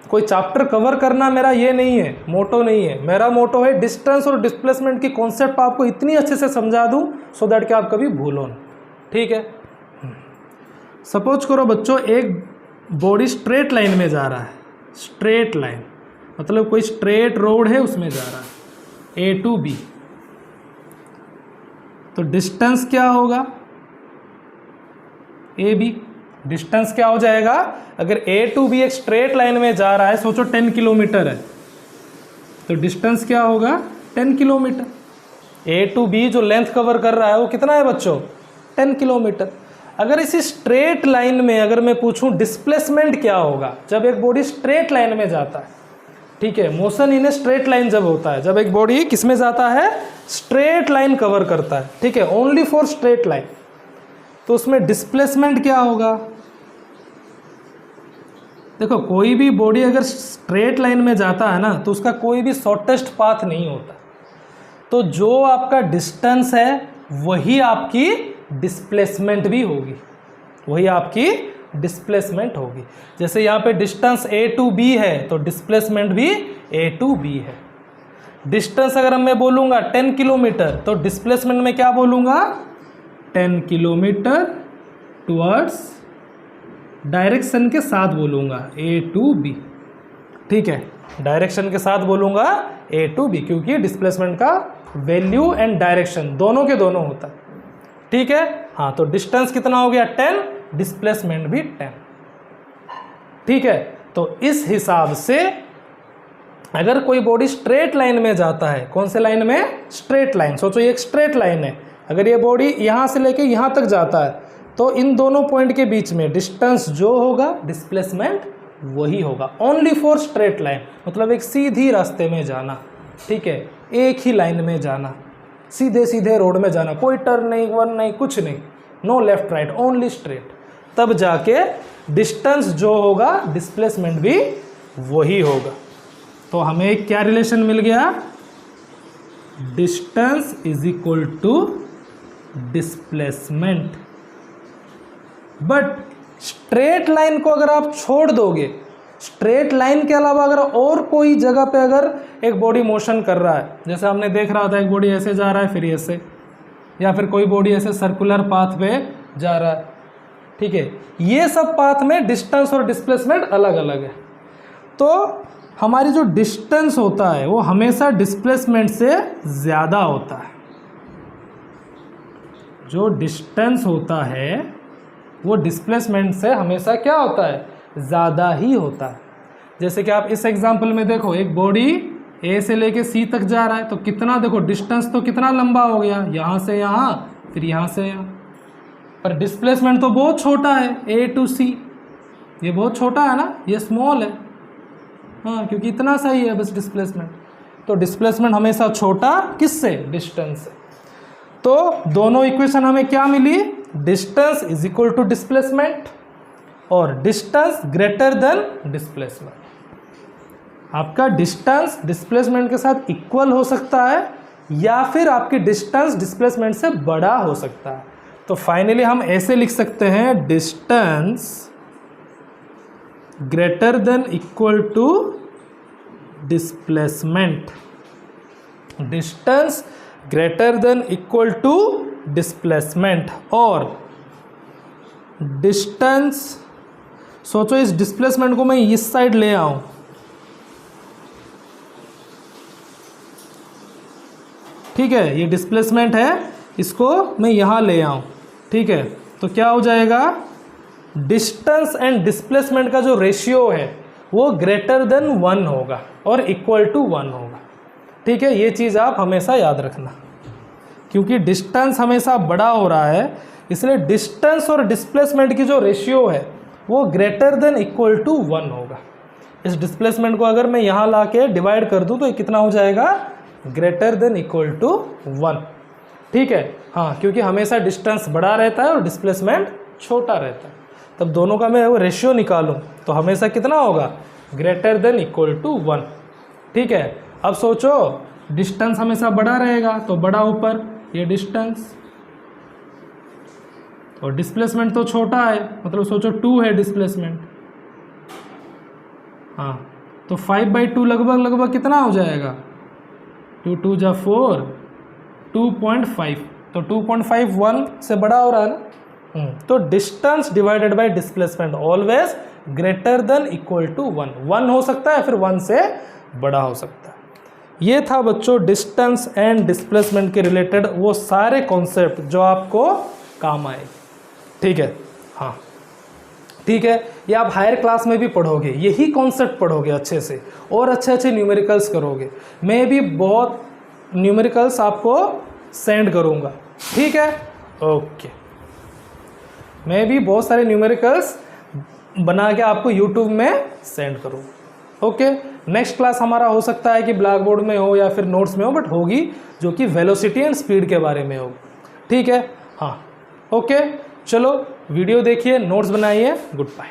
Speaker 1: कोई चैप्टर कवर करना मेरा ये नहीं है, मोटो नहीं है। मेरा मोटो है डिस्टेंस और डिस्प्लेसमेंट की कॉन्सेप्ट आपको इतनी अच्छे से समझा दूँ सो दैट कि आप कभी भूलो ना। ठीक है, सपोज करो बच्चों एक बॉडी स्ट्रेट लाइन में जा रहा है, स्ट्रेट लाइन मतलब कोई स्ट्रेट रोड है उसमें जा रहा है ए टू बी, तो डिस्टेंस क्या होगा, ए बी। डिस्टेंस क्या हो जाएगा, अगर ए टू बी एक स्ट्रेट लाइन में जा रहा है, सोचो 10 किलोमीटर है, तो डिस्टेंस क्या होगा 10 किलोमीटर। ए टू बी जो लेंथ कवर कर रहा है वो कितना है बच्चों, 10 किलोमीटर। अगर इसी स्ट्रेट लाइन में अगर मैं पूछूं डिस्प्लेसमेंट क्या होगा, जब एक बॉडी स्ट्रेट लाइन में जाता है, ठीक है, motion in a straight line जब होता है, जब एक बॉडी किस में जाता है, स्ट्रेट लाइन कवर करता है, ठीक है, ओनली फॉर स्ट्रेट लाइन, तो उसमें डिस्प्लेसमेंट क्या होगा। देखो कोई भी बॉडी अगर स्ट्रेट लाइन में जाता है ना तो उसका कोई भी शॉर्टेस्ट पाथ नहीं होता, तो जो आपका डिस्टेंस है वही आपकी डिस्प्लेसमेंट भी होगी, वही आपकी डिस्प्लेसमेंट होगी। जैसे यहाँ पे डिस्टेंस ए टू बी है तो डिस्प्लेसमेंट भी ए टू बी है। डिस्टेंस अगर मैं बोलूँगा 10 किलोमीटर तो डिस्प्लेसमेंट में क्या बोलूँगा, 10 किलोमीटर टुवर्ड्स डायरेक्शन के साथ बोलूँगा A to B, ठीक है, डायरेक्शन के साथ बोलूँगा A to B, क्योंकि डिस्प्लेसमेंट का वैल्यू एंड डायरेक्शन दोनों के दोनों होता है, ठीक है। हाँ, तो डिस्टेंस कितना हो गया 10, डिस्प्लेसमेंट भी 10, ठीक है। तो इस हिसाब से अगर कोई बॉडी स्ट्रेट लाइन में जाता है, कौन से लाइन में, स्ट्रेट लाइन, सोचो ये एक स्ट्रेट लाइन है, अगर ये बॉडी यहाँ से लेके यहाँ तक जाता है तो इन दोनों पॉइंट के बीच में डिस्टेंस जो होगा डिस्प्लेसमेंट वही होगा, ओनली फॉर स्ट्रेट लाइन, मतलब एक सीधी रास्ते में जाना, ठीक है, एक ही लाइन में जाना, सीधे सीधे रोड में जाना, कोई टर्न नहीं, वन नहीं, कुछ नहीं, no left right, only straight, तब जाके डिस्टेंस जो होगा डिस्प्लेसमेंट भी वही होगा। तो हमें क्या रिलेशन मिल गया, distance is equal to displacement. But straight line को अगर आप छोड़ दोगे, स्ट्रेट लाइन के अलावा अगर और कोई जगह पे अगर एक बॉडी मोशन कर रहा है, जैसे हमने देख रहा था एक बॉडी ऐसे जा रहा है फिर ऐसे, या फिर कोई बॉडी ऐसे सर्कुलर पाथ पे जा रहा है, ठीक है, ये सब पाथ में डिस्टेंस और डिस्प्लेसमेंट अलग अलग है। तो हमारी जो डिस्टेंस होता है वो हमेशा डिस्प्लेसमेंट से ज़्यादा होता है, जो डिस्टेंस होता है वो डिस्प्लेसमेंट से हमेशा क्या होता है, ज़्यादा ही होता है। जैसे कि आप इस एग्जांपल में देखो, एक बॉडी ए से लेके सी तक जा रहा है, तो कितना देखो डिस्टेंस तो कितना लंबा हो गया, यहाँ से यहाँ फिर यहाँ से यहाँ, पर डिस्प्लेसमेंट तो बहुत छोटा है, ए टू सी, ये बहुत छोटा है ना, ये स्मॉल है, हाँ, क्योंकि इतना सा ही है बस डिस्प्लेसमेंट। तो डिस्प्लेसमेंट हमेशा छोटा किससे, डिस्टेंस से। तो दोनों इक्वेशन हमें क्या मिली, distance is equal to displacement और डिस्टेंस ग्रेटर देन डिस्प्लेसमेंट। आपका डिस्टेंस डिस्प्लेसमेंट के साथ इक्वल हो सकता है या फिर आपकी डिस्टेंस डिस्प्लेसमेंट से बड़ा हो सकता है। तो फाइनली हम ऐसे लिख सकते हैं, distance greater than equal to displacement, distance greater than equal to displacement, और डिस्टेंस, सोचो इस डिस्प्लेसमेंट को मैं इस साइड ले आऊं, ठीक है, ये डिस्प्लेसमेंट है, इसको मैं यहां ले आऊं, ठीक है, तो क्या हो जाएगा, डिस्टेंस एंड डिस्प्लेसमेंट का जो रेशियो है वो ग्रेटर देन 1 होगा और इक्वल टू 1 होगा, ठीक है। ये चीज़ आप हमेशा याद रखना, क्योंकि डिस्टेंस हमेशा बड़ा हो रहा है, इसलिए डिस्टेंस और डिस्प्लेसमेंट की जो रेशियो है वो ग्रेटर देन इक्वल टू 1 होगा। इस डिस्प्लेसमेंट को अगर मैं यहाँ ला के डिवाइड कर दूँ तो ये कितना हो जाएगा, ग्रेटर देन इक्वल टू 1, ठीक है। हाँ, क्योंकि हमेशा डिस्टेंस बड़ा रहता है और डिस्प्लेसमेंट छोटा रहता है, तब दोनों का मैं वो रेशियो निकालूं तो हमेशा कितना होगा, ग्रेटर देन इक्वल टू 1, ठीक है। अब सोचो डिस्टेंस हमेशा बड़ा रहेगा तो बड़ा ऊपर ये डिस्टेंस, और डिस्प्लेसमेंट तो छोटा है, मतलब सोचो 2 है डिस्प्लेसमेंट, हाँ, तो 5/2 लगभग कितना हो जाएगा, 2 2 जा 4, 2.5, तो 2.5 1 से बड़ा हो रहा है ना। तो distance divided by displacement always greater than equal to 1 हो सकता है, फिर 1 से बड़ा हो सकता है। ये था बच्चों डिस्टेंस एंड डिस्प्लेसमेंट के रिलेटेड वो सारे कॉन्सेप्ट जो आपको काम आएंगे, ठीक है। हाँ, ठीक है, ये आप हायर क्लास में भी पढ़ोगे, यही कॉन्सेप्ट पढ़ोगे अच्छे से, और अच्छे अच्छे न्यूमेरिकल्स करोगे। मैं भी बहुत न्यूमेरिकल्स आपको सेंड करूँगा, ठीक है, ओके। मैं भी बहुत सारे न्यूमेरिकल्स बना के आपको यूट्यूब में सेंड करूँगा, ओके। नेक्स्ट क्लास हमारा हो सकता है कि ब्लैक बोर्ड में हो या फिर नोट्स में हो, बट होगी जो कि वेलोसिटी एंड स्पीड के बारे में होगी, ठीक है। हाँ, ओके, चलो वीडियो देखिए, नोट्स बनाइए, गुड बाय।